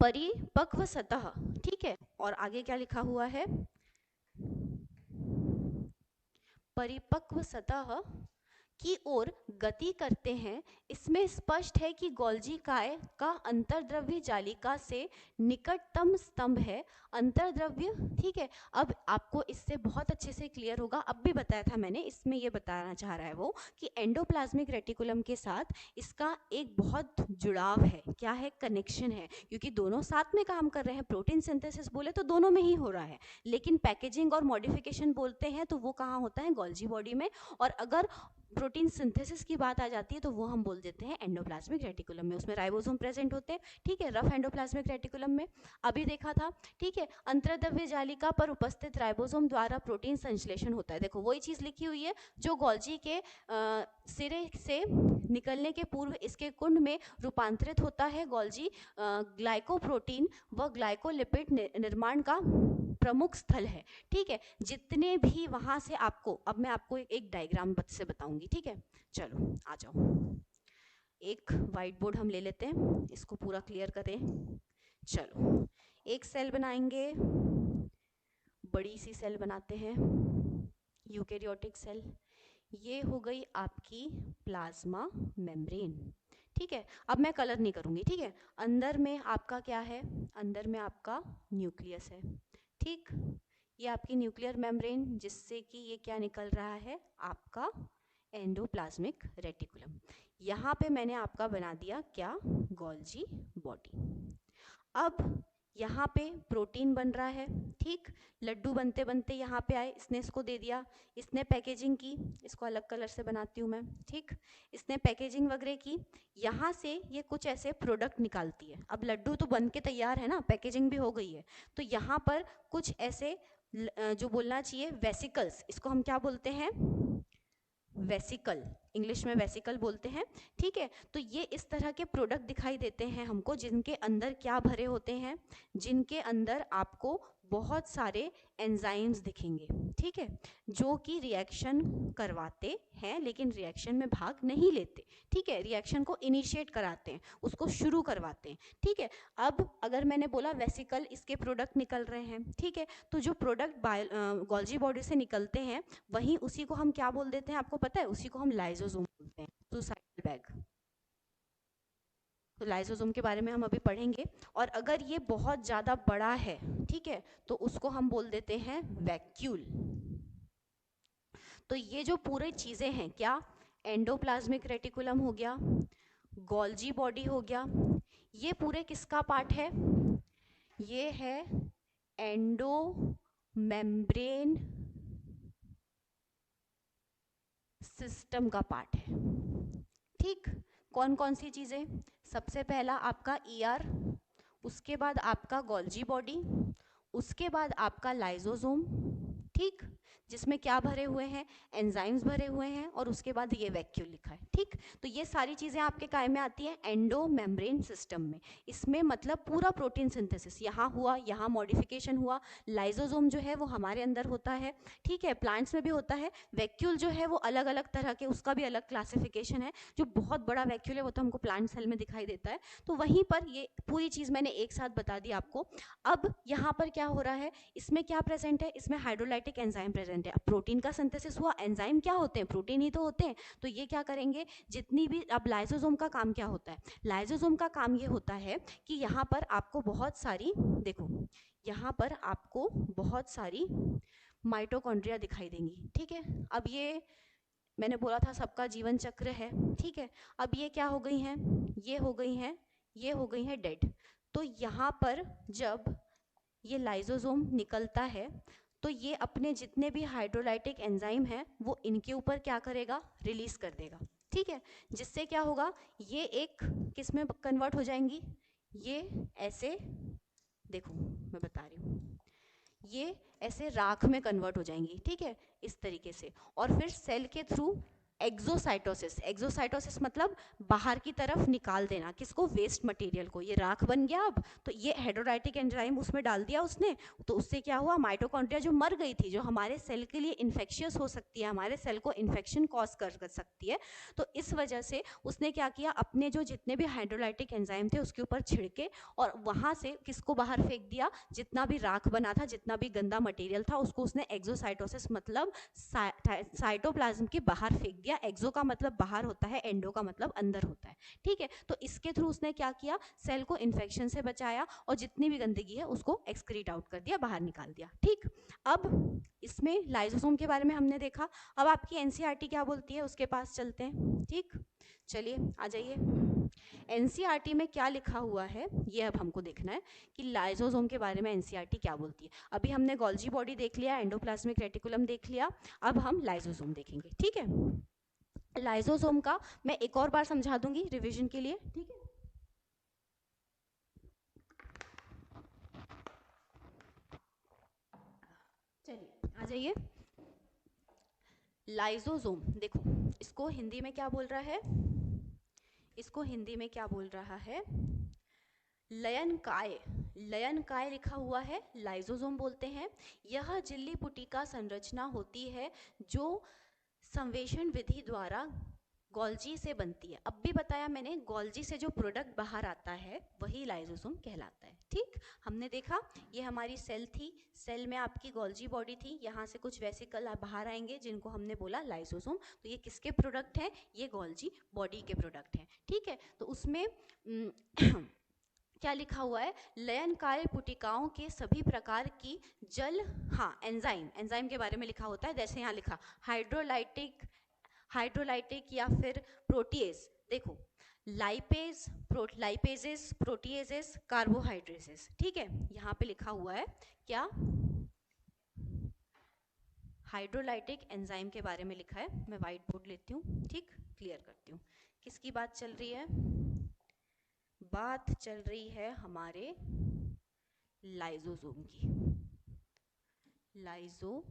परिपक्व सतह, ठीक है, और आगे क्या लिखा हुआ है, परिपक्व सतह की ओर गति करते हैं। इसमें स्पष्ट है कि गोल्जी काय का अंतर्द्रव्य जालिका से निकटतम स्तंभ है। अंतर्द्रव्य, ठीक है, अब आपको इससे बहुत अच्छे से क्लियर होगा, अब भी बताया था मैंने, इसमें ये बताना चाह रहा है वो कि एंडोप्लाज्मिक रेटिकुलम के साथ इसका एक बहुत जुड़ाव है। क्या है, कनेक्शन है, क्योंकि दोनों साथ में काम कर रहे हैं। प्रोटीन सिंथेसिस बोले तो दोनों में ही हो रहा है, लेकिन पैकेजिंग और मॉडिफिकेशन बोलते हैं तो वो कहाँ होता है, गोल्जी बॉडी में। और अगर प्रोटीन सिंथेसिस की बात आ जाती है तो वो हम बोल देते हैं एंडोप्लाज्मिक रेटिकुलम में, उसमें राइबोसोम प्रेजेंट होते हैं। ठीक है, रफ एंडोप्लाज्मिक रेटिकुलम में अभी देखा था। ठीक है, अंतर्द्रव्य जालिका पर उपस्थित राइबोसोम द्वारा प्रोटीन संश्लेषण होता है। देखो वही चीज लिखी हुई है जो गोल्जी के सिरे से निकलने के पूर्व इसके कुंड में रूपांतरित होता है। गोल्जी ग्लाइकोप्रोटीन व ग्लाइकोलिपिड निर्माण का प्रमुख स्थल है। ठीक है, जितने भी वहां से आपको, अब मैं आपको एक डायग्राम से बताऊंगी। ठीक है, चलो आ जाओ, एक व्हाइट बोर्ड हम ले लेते हैं, इसको पूरा क्लियर करें। चलो, एक सेल बनाएंगे, बड़ी सी सेल बनाते हैं, यूकेरियोटिक सेल। ये हो गई आपकी प्लाज्मा मेम्ब्रेन। ठीक है, अब मैं कलर नहीं करूंगी। ठीक है, अंदर में आपका क्या है, अंदर में आपका न्यूक्लियस है। ठीक, ये आपकी न्यूक्लियर मेम्ब्रेन, जिससे कि ये क्या निकल रहा है, आपका एंडोप्लाज्मिक रेटिकुलम। यहाँ पे मैंने आपका बना दिया क्या, गोल्जी बॉडी। अब यहाँ पे प्रोटीन बन रहा है। ठीक, लड्डू बनते बनते यहाँ पे आए, इसने इसको दे दिया, इसने पैकेजिंग की, इसको अलग कलर से बनाती हूँ मैं। ठीक, इसने पैकेजिंग वगैरह की, यहाँ से ये कुछ ऐसे प्रोडक्ट निकालती है। अब लड्डू तो बन के तैयार है ना, पैकेजिंग भी हो गई है, तो यहाँ पर कुछ ऐसे जो बोलना चाहिए वेसिकल्स, इसको हम क्या बोलते हैं, वेसिकल, इंग्लिश में वेसिकल बोलते हैं। ठीक है, तो ये इस तरह के प्रोडक्ट दिखाई देते हैं हमको, जिनके अंदर क्या भरे होते हैं, जिनके अंदर आपको बहुत सारे एंजाइम्स दिखेंगे। ठीक है, जो कि रिएक्शन करवाते हैं लेकिन रिएक्शन में भाग नहीं लेते। ठीक है, रिएक्शन को इनिशिएट कराते हैं, उसको शुरू करवाते हैं। ठीक है, अब अगर मैंने बोला वेसिकल, इसके प्रोडक्ट निकल रहे हैं। ठीक है, तो जो प्रोडक्ट गोल्जी बॉडी से निकलते हैं, वहीं उसी को हम क्या बोल देते हैं, आपको पता है, उसी को हम लाइसोसोम बोलते हैं, सुसाइडल बैग। तो लाइसोसोम के बारे में हम अभी पढ़ेंगे। और अगर ये बहुत ज़्यादा बड़ा है, ठीक है, तो उसको हम बोल देते हैं वैक्यूल। तो ये जो पूरे चीज़ें हैं, क्या, एंडोप्लाज्मिक रेटिकुलम हो गया, गोल्जी बॉडी हो गया, ये पूरे किसका पार्ट है, ये है एंडो मेम्ब्रेन सिस्टम का पार्ट है। ठीक, कौन कौन सी चीज़ें, सबसे पहला आपका ईआर, उसके बाद आपका गोल्जी बॉडी, उसके बाद आपका लाइसोसोम। ठीक, जिसमें क्या भरे हुए हैं, एंजाइम्स भरे हुए हैं, और उसके बाद ये वैक्यूल लिखा है। ठीक, तो ये सारी चीज़ें आपके काय में आती हैं एंडो मेम्ब्रेन सिस्टम में। इसमें मतलब पूरा प्रोटीन सिंथेसिस यहाँ हुआ, यहाँ मॉडिफिकेशन हुआ। लाइसोसोम जो है वो हमारे अंदर होता है। ठीक है, प्लांट्स में भी होता है। वैक्यूल जो है वो अलग अलग तरह के, उसका भी अलग क्लासिफिकेशन है। जो बहुत बड़ा वैक्यूल है वो तो हमको प्लांट सेल में दिखाई देता है। तो वहीं पर ये पूरी चीज़ मैंने एक साथ बता दी आपको। अब यहाँ पर क्या हो रहा है, इसमें क्या प्रेजेंट है, इसमें हाइड्रोलाइटिक एंजाइम प्रेजेंट है। अब प्रोटीन का सिंथेसिस हुआ, एंजाइम क्या होते हैं, प्रोटीन ही तो होते हैं। तो ये क्या करेंगे, जितनी भी, अब लाइसोसोम का काम क्या होता है, लाइसोसोम का काम ये होता है कि यहाँ पर आपको बहुत सारी, देखो यहाँ पर आपको बहुत सारी माइटोकॉन्ड्रिया दिखाई देंगी। ठीक है, अब ये मैंने बोला था सबका जीवन चक्र है, ठीक है। अब ये क्या हो गई हैं, ये हो गई हैं, ये हो गई हैं डेड। तो यहाँ पर जब ये लाइसोसोम निकलता है तो ये अपने जितने भी हाइड्रोलाइटिक एंजाइम हैं वो इनके ऊपर क्या करेगा, रिलीज कर देगा, ठीक है। जिससे क्या होगा, ये एक किस में कन्वर्ट हो जाएंगी, ये ऐसे, देखो मैं बता रही हूँ, ये ऐसे राख में कन्वर्ट हो जाएंगी, ठीक है, इस तरीके से। और फिर सेल के थ्रू एक्सोसाइटोसिस, एक्सोसाइटोसिस मतलब बाहर की तरफ निकाल देना, किसको, वेस्ट मटेरियल को। ये राख बन गया अब, तो ये हाइड्रोलाइटिक एंजाइम उसमें डाल दिया उसने, तो उससे क्या हुआ, माइटोकॉन्ड्रिया जो मर गई थी, जो हमारे सेल के लिए इन्फेक्शियस हो सकती है, हमारे सेल को इन्फेक्शन कॉज कर सकती है, तो इस वजह से उसने क्या किया, अपने जो जितने भी हाइड्रोलाइटिक एंजाइम थे उसके ऊपर छिड़के और वहां से किसको बाहर फेंक दिया, जितना भी राख बना था, जितना भी गंदा मटेरियल था, उसको उसने एक्सोसाइटोसिस मतलब साइटोप्लाज्म के बाहर फेंक दिया। एक्सो का मतलब बाहर होता है, एंडो का मतलब अंदर होता है, ठीक है। तो इसके थ्रू उसने क्या किया, सेल को इन्फेक्शन से बचाया और जितनी भी गंदगी है उसको एक्सक्रीट आउट कर दिया, बाहर निकाल दिया, ठीक। अब इसमें लाइसोसोम के बारे में हमने देखा। अब आपकी एनसीईआरटी क्या बोलती है उसके पास चलते हैं, ठीक। चलिए आ जाइए, एनसीईआरटी में क्या लिखा हुआ है ये अब हमको देखना है कि लाइसोसोम के बारे में एनसीईआरटी क्या बोलती है। अभी हमने गोल्जी बॉडी देख लिया, एंडोप्लाज्मिक रेटिकुलम देख लिया, अब हम लाइसोसोम देखेंगे, ठीक है। लाइसोसोम का मैं एक और बार समझा दूंगी रिवीजन के लिए, ठीक है। चलिए आ जाइए, लाइसोसोम देखो, इसको हिंदी में क्या बोल रहा है, इसको हिंदी में क्या बोल रहा है, लयनकाय, लयनकाय लिखा हुआ है, लाइसोसोम बोलते हैं। यह झिल्ली पुटिका संरचना होती है जो संवेशन विधि द्वारा गोल्जी से बनती है। अब भी बताया मैंने, गोल्जी से जो प्रोडक्ट बाहर आता है वही लाइसोसोम कहलाता है, ठीक। हमने देखा ये हमारी सेल थी, सेल में आपकी गोल्जी बॉडी थी, यहाँ से कुछ वेसिकल बाहर आएंगे जिनको हमने बोला लाइसोसोम। तो ये किसके प्रोडक्ट हैं, ये गोल्जी बॉडी के प्रोडक्ट हैं, ठीक है। तो उसमें क्या लिखा हुआ है, लयनकाय पुटिकाओं के सभी प्रकार की जल, हाँ एंजाइम, एंजाइम के बारे में लिखा होता है, जैसे यहाँ लिखा हाइड्रोलाइटिक, हाइड्रोलाइटिक या फिर प्रोटीएज, देखो लाइपेज, लाइपेजेस, प्रोटीएजेस, कार्बोहाइड्रेसेस, ठीक है। यहाँ पे लिखा हुआ है क्या, हाइड्रोलाइटिक एंजाइम के बारे में लिखा है। मैं व्हाइट बोर्ड लेती हूँ, ठीक, क्लियर करती हूँ किसकी बात चल रही है, बात चल रही है हमारे लाइसोसोम की, लाइसोसोम,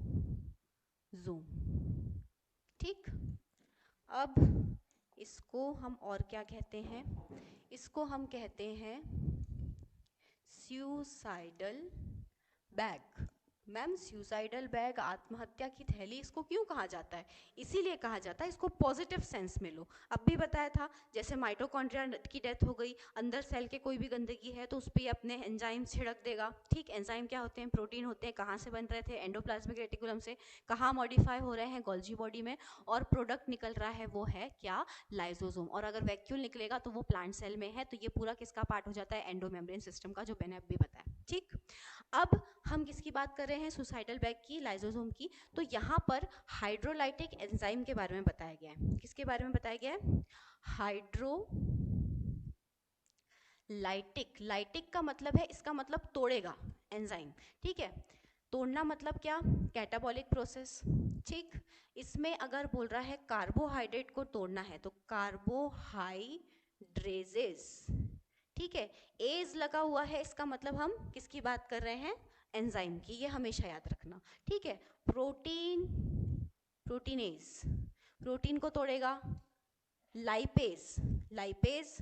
ठीक। अब इसको हम और क्या कहते हैं, इसको हम कहते हैं suicidal bag. Ma'am suicidal bag, आत्महत्या की थैली, इसको क्यों कहा जाता है, इसीलिए कहा जाता है, इसको पॉजिटिव सेंस में लो। अब भी बताया था, जैसे माइटोकॉन्ड्रिया की डेथ हो गई, अंदर सेल के कोई भी गंदगी है तो उस पर अपने एंजाइम छिड़क देगा, ठीक। एंजाइम क्या होते हैं, प्रोटीन होते हैं, कहाँ से बन रहे थे, एंडोप्लाज्मिक रेटिकुलम से, कहाँ मॉडिफाई हो रहे हैं, गोल्जी बॉडी में, और प्रोडक्ट निकल रहा है वो है क्या, लाइसोसोम। और अगर वैक्यूल निकलेगा तो वो प्लांट सेल में है, तो ये पूरा किसका पार्ट हो जाता है, एंडोमेम्ब्रेन सिस्टम का, जो मैंने अभी बताया, ठीक। अब हम किसकी बात कर रहे हैं, सुसाइडल बैग की, लाइसोसोम की। तो यहाँ पर हाइड्रोलाइटिक एंजाइम के बारे में बताया गया है, किसके बारे में बताया गया है, हाइड्रोलाइटिक, लाइटिक का मतलब है, इसका मतलब तोड़ेगा एंजाइम, ठीक है। तोड़ना मतलब क्या, कैटाबॉलिक प्रोसेस, ठीक। इसमें अगर बोल रहा है कार्बोहाइड्रेट को तोड़ना है तो कार्बोहाइड्रेजेस, ठीक है। एज लगा हुआ है, इसका मतलब हम किसकी बात कर रहे हैं, एंजाइम की, ये हमेशा याद रखना, ठीक है। प्रोटीन, प्रोटीनेज, प्रोटीन को तोड़ेगा। लाइपेज, लाइपेज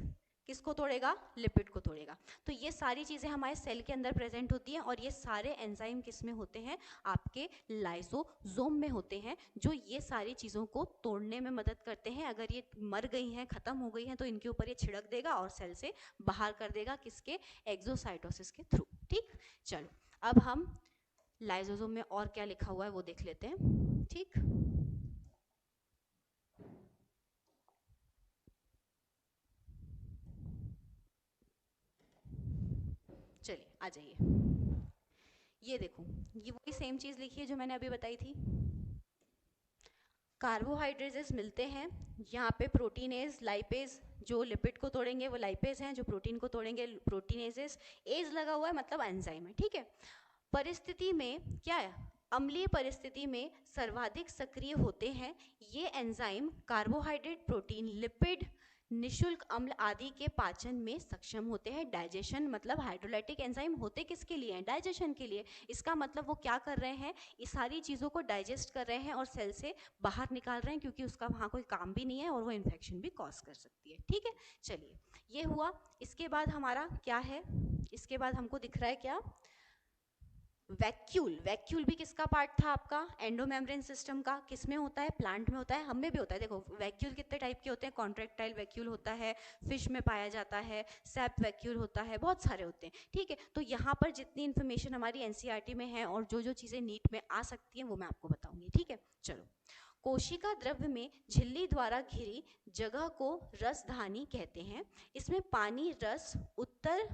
किसको तोड़ेगा, लिपिड को तोड़ेगा। तो ये सारी चीजें हमारे सेल के अंदर प्रेजेंट होती हैं और ये सारे एंजाइम किस में होते हैं, आपके लाइसोसोम में होते हैं, जो ये सारी चीजों को तोड़ने में मदद करते हैं। अगर ये मर गई हैं, खत्म हो गई हैं, तो इनके ऊपर ये छिड़क देगा और सेल से बाहर कर देगा, किसके, एक्सोसाइटोसिस के थ्रू, ठीक। चलो अब हम लाइसोसोम में और क्या लिखा हुआ है वो देख लेते हैं, ठीक। चलिए आ जाइए, ये देखो, ये वही सेम चीज लिखी है जो मैंने अभी बताई थी, कार्बोहाइड्रेट्स मिलते हैं यहाँ पे, प्रोटीनेज, लाइपेज, जो लिपिड को तोड़ेंगे वो लाइपेज हैं, जो प्रोटीन को तोड़ेंगे प्रोटीनेजेस, एज लगा हुआ है मतलब एंजाइम है, ठीक है। परिस्थिति में क्या है, अम्लीय परिस्थिति में सर्वाधिक सक्रिय होते हैं ये एंजाइम, कार्बोहाइड्रेट, प्रोटीन, लिपिड, निशुल्क अम्ल आदि के पाचन में सक्षम होते हैं। डाइजेशन मतलब हाइड्रोलाइटिक एंजाइम होते किसके लिए हैं, डाइजेशन के लिए। इसका मतलब वो क्या कर रहे हैं, इस सारी चीज़ों को डाइजेस्ट कर रहे हैं और सेल से बाहर निकाल रहे हैं, क्योंकि उसका वहाँ कोई काम भी नहीं है और वो इन्फेक्शन भी कॉज कर सकती है, ठीक है। चलिए ये हुआ। इसके बाद हमारा क्या है, इसके बाद हमको दिख रहा है क्या, वैक्यूल। वैक्यूल भी किसका पार्ट था आपका, एंडोमेम्ब्रेन सिस्टम का। किस में होता है, प्लांट में होता है, हम में भी होता है। देखो वैक्यूल कितने टाइप के होते हैं, कॉन्ट्रैक्टाइल वैक्यूल होता है, फिश में पाया जाता है, सैप वैक्यूल होता है, बहुत सारे होते हैं, ठीक है। तो यहाँ पर जितनी इन्फॉर्मेशन हमारी एनसीईआरटी में है और जो जो चीज़ें नीट में आ सकती हैं वो मैं आपको बताऊंगी, ठीक है। चलो, कोशिका द्रव्य में झिल्ली द्वारा घिरी जगह को रसधानी कहते हैं। इसमें पानी, रस, उत्तर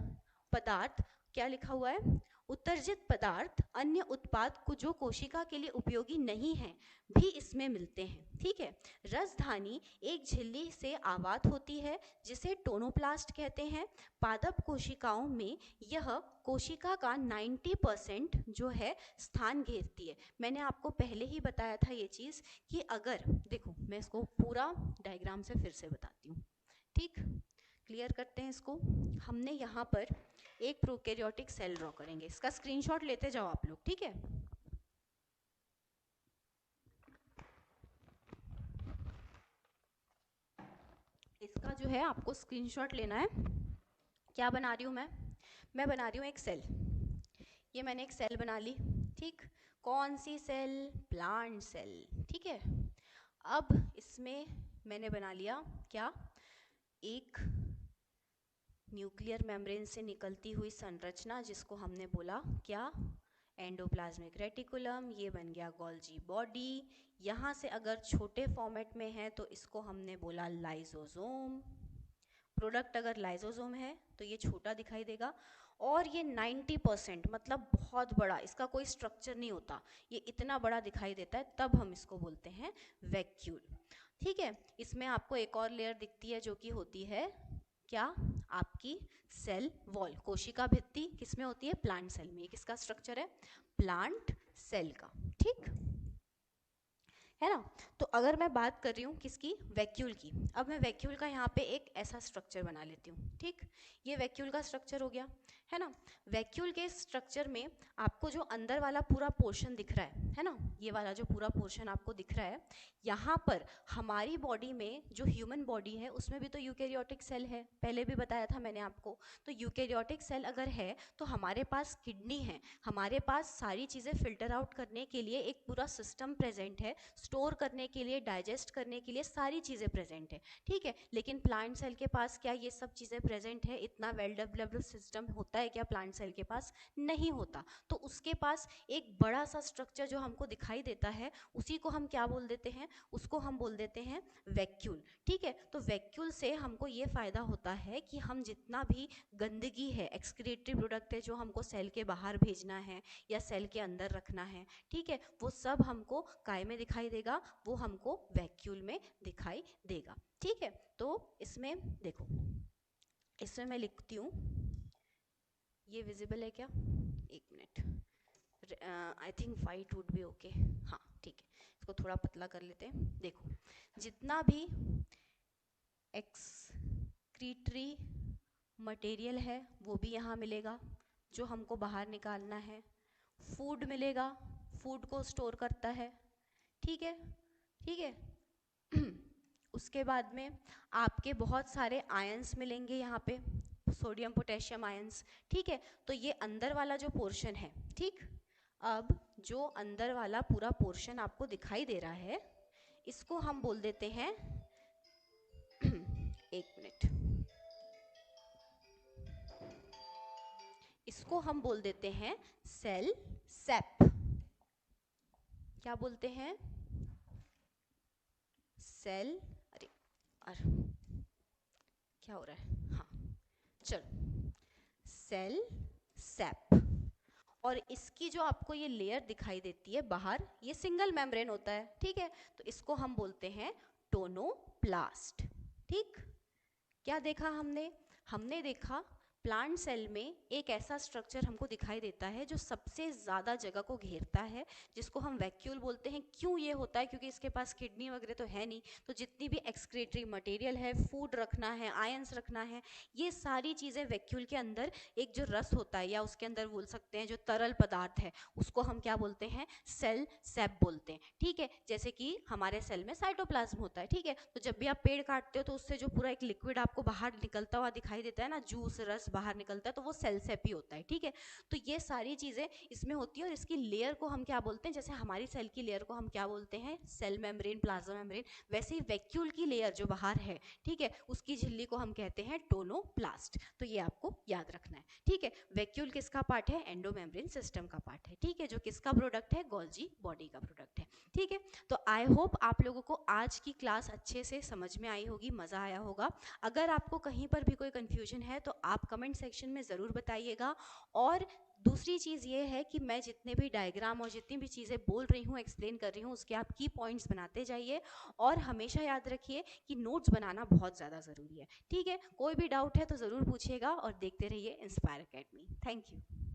पदार्थ, क्या लिखा हुआ है, उत्सर्जित पदार्थ, अन्य उत्पाद को जो कोशिका के लिए उपयोगी नहीं है भी इसमें मिलते हैं, ठीक है। रसधानी एक झिल्ली से आवात होती है जिसे टोनोप्लास्ट कहते हैं। पादप कोशिकाओं में यह कोशिका का 90% जो है स्थान घेरती है। मैंने आपको पहले ही बताया था ये चीज़ कि अगर, देखो मैं इसको पूरा डायग्राम से फिर से बताती हूँ, ठीक, क्लियर करते हैं इसको। हमने यहाँ पर एक प्रोकैरियोटिक सेल ड्रॉ करेंगे, इसका स्क्रीनशॉट लेते जाओ आप लोग, ठीक है। इसका जो है आपको स्क्रीनशॉट लेना है। क्या बना रही हूँ मैं बना रही हूँ एक सेल। ये मैंने एक सेल बना ली, ठीक। कौन सी सेल, प्लांट सेल, ठीक है। अब इसमें मैंने बना लिया क्या, एक न्यूक्लियर मेम्ब्रेन से निकलती हुई संरचना, जिसको हमने बोला क्या, एंडोप्लाज्मिक रेटिकुलम। ये बन गया गोल्जी बॉडी। यहाँ से अगर छोटे फॉर्मेट में है तो इसको हमने बोला लाइसोसोम। प्रोडक्ट अगर लाइसोसोम है तो ये छोटा दिखाई देगा, और ये 90% मतलब बहुत बड़ा, इसका कोई स्ट्रक्चर नहीं होता, ये इतना बड़ा दिखाई देता है, तब हम इसको बोलते हैं वैक्यूल, ठीक है। इसमें आपको एक और लेयर दिखती है जो कि होती है क्या, आपकी सेल वॉल, कोशिका भित्ति किसमें होती है, प्लांट सेल में। ये किसका स्ट्रक्चर है, प्लांट सेल का, ठीक है ना। तो अगर मैं बात कर रही हूँ किसकी, वैक्यूल की, अब मैं वैक्यूल का यहाँ पे एक ऐसा स्ट्रक्चर बना लेती हूँ, ठीक। ये वैक्यूल का स्ट्रक्चर हो गया, है ना। वैक्यूल के स्ट्रक्चर में आपको जो अंदर वाला पूरा पोर्शन दिख रहा है ना, ये वाला जो पूरा पोर्शन आपको दिख रहा है, यहाँ पर हमारी बॉडी में, जो ह्यूमन बॉडी है उसमें भी तो यूकेरियोटिक सेल है, पहले भी बताया था मैंने आपको। तो यूकेरियोटिक सेल अगर है तो हमारे पास किडनी है, हमारे पास सारी चीज़ें फिल्टर आउट करने के लिए एक पूरा सिस्टम प्रेजेंट है, स्टोर करने के लिए, डाइजेस्ट करने के लिए सारी चीज़ें प्रेजेंट है, ठीक है। लेकिन प्लांट सेल के पास क्या ये सब चीज़ें प्रेजेंट है, इतना वेल डेवलप्ड सिस्टम होता है क्या प्लांट सेल के पास, नहीं होता। तो उसके पास एक बड़ा सा स्ट्रक्चर जो हमको दिखाई देता है, उसी को हम क्या बोल देते हैं, उसको हम बोल देते हैं वैक्यूल, ठीक है। तो वैक्यूल से हमको ये फ़ायदा होता है कि हम जितना भी गंदगी है, एक्सक्रीटरी प्रोडक्ट है जो हमको सेल के बाहर भेजना है या सेल के अंदर रखना है, ठीक है, वो सब हमको काय में दिखाई देगा, वो हमको वैक्यूल में दिखाई देगा, ठीक है। तो इसमें देखो, इसमें मैं लिखती हूँ, ये विजिबल है क्या, एक minute, I think white would be okay, हाँ ठीक है, इसको थोड़ा पतला कर लेते हैं। देखो, जितना भी एक्सक्रीटरी मटेरियल है वो भी यहाँ मिलेगा, जो हमको बाहर निकालना है। फूड मिलेगा, फूड को स्टोर करता है, ठीक है, ठीक है। उसके बाद में आपके बहुत सारे आयंस मिलेंगे यहाँ पे, सोडियम पोटेशियम आयंस, ठीक है। तो ये अंदर वाला जो पोर्शन है, ठीक, अब जो अंदर वाला पूरा पोर्शन आपको दिखाई दे रहा है, इसको हम बोल देते हैं एक मिनट, इसको हम बोल देते हैं सेल सेप। क्या बोलते हैं, सेल, अरे क्या हो रहा है, हाँ चलो, सेल सेप। और इसकी जो आपको ये लेयर दिखाई देती है बाहर, ये सिंगल मेम्ब्रेन होता है, ठीक है। तो इसको हम बोलते हैं टोनोप्लास्ट। ठीक, क्या देखा हमने? हमने देखा प्लांट सेल में एक ऐसा स्ट्रक्चर हमको दिखाई देता है जो सबसे ज़्यादा जगह को घेरता है, जिसको हम वैक्यूल बोलते हैं। क्यों ये होता है? क्योंकि इसके पास किडनी वगैरह तो है नहीं, तो जितनी भी एक्सक्रीटरी मटेरियल है, फूड रखना है, आयंस रखना है, ये सारी चीज़ें वैक्यूल के अंदर, एक जो रस होता है या उसके अंदर बोल सकते हैं जो तरल पदार्थ है, उसको हम क्या बोलते हैं? सेल सैप बोलते हैं, ठीक है। जैसे कि हमारे सेल में साइटोप्लाज्म होता है, ठीक है। तो जब भी आप पेड़ काटते हो तो उससे जो पूरा एक लिक्विड आपको बाहर निकलता हुआ दिखाई देता है ना, जूस रस बाहर निकलता है, तो वो सेल सैप ही होता है, ठीक है। तो ये सारी चीज़ें इसमें होती है। और इसकी लेयर को हम क्या बोलते हैं? जैसे हमारी सेल की लेयर को हम क्या बोलते हैं? Cell membrane, plasma membrane. वैसे ही वैक्यूल की लेयर जो बाहर है, ठीक है, उसकी झिल्ली को हम कहते हैं टोनोप्लास्ट। तो ये आपको याद रखना है, ठीक है। वैक्यूल किसका पार्ट है? एंडोमेम्ब्रेन सिस्टम का पार्ट है, ठीक है, जो किसका प्रोडक्ट है? गोल्जी बॉडी का प्रोडक्ट है, ठीक है। तो आई होप आप लोगों को आज की क्लास अच्छे से समझ में आई होगी, मज़ा आया होगा। अगर आपको कहीं पर भी कोई कन्फ्यूजन है तो आप कमेंट सेक्शन में ज़रूर बताइएगा। और दूसरी चीज़ ये है कि मैं जितने भी डायग्राम और जितनी भी चीज़ें बोल रही हूँ, एक्सप्लेन कर रही हूँ, उसके आप की पॉइंट्स बनाते जाइए। और हमेशा याद रखिए कि नोट्स बनाना बहुत ज़्यादा ज़रूरी है, ठीक है। कोई भी डाउट है तो ज़रूर पूछिएगा और देखते रहिए इंस्पायर एकेडमी। Thank you.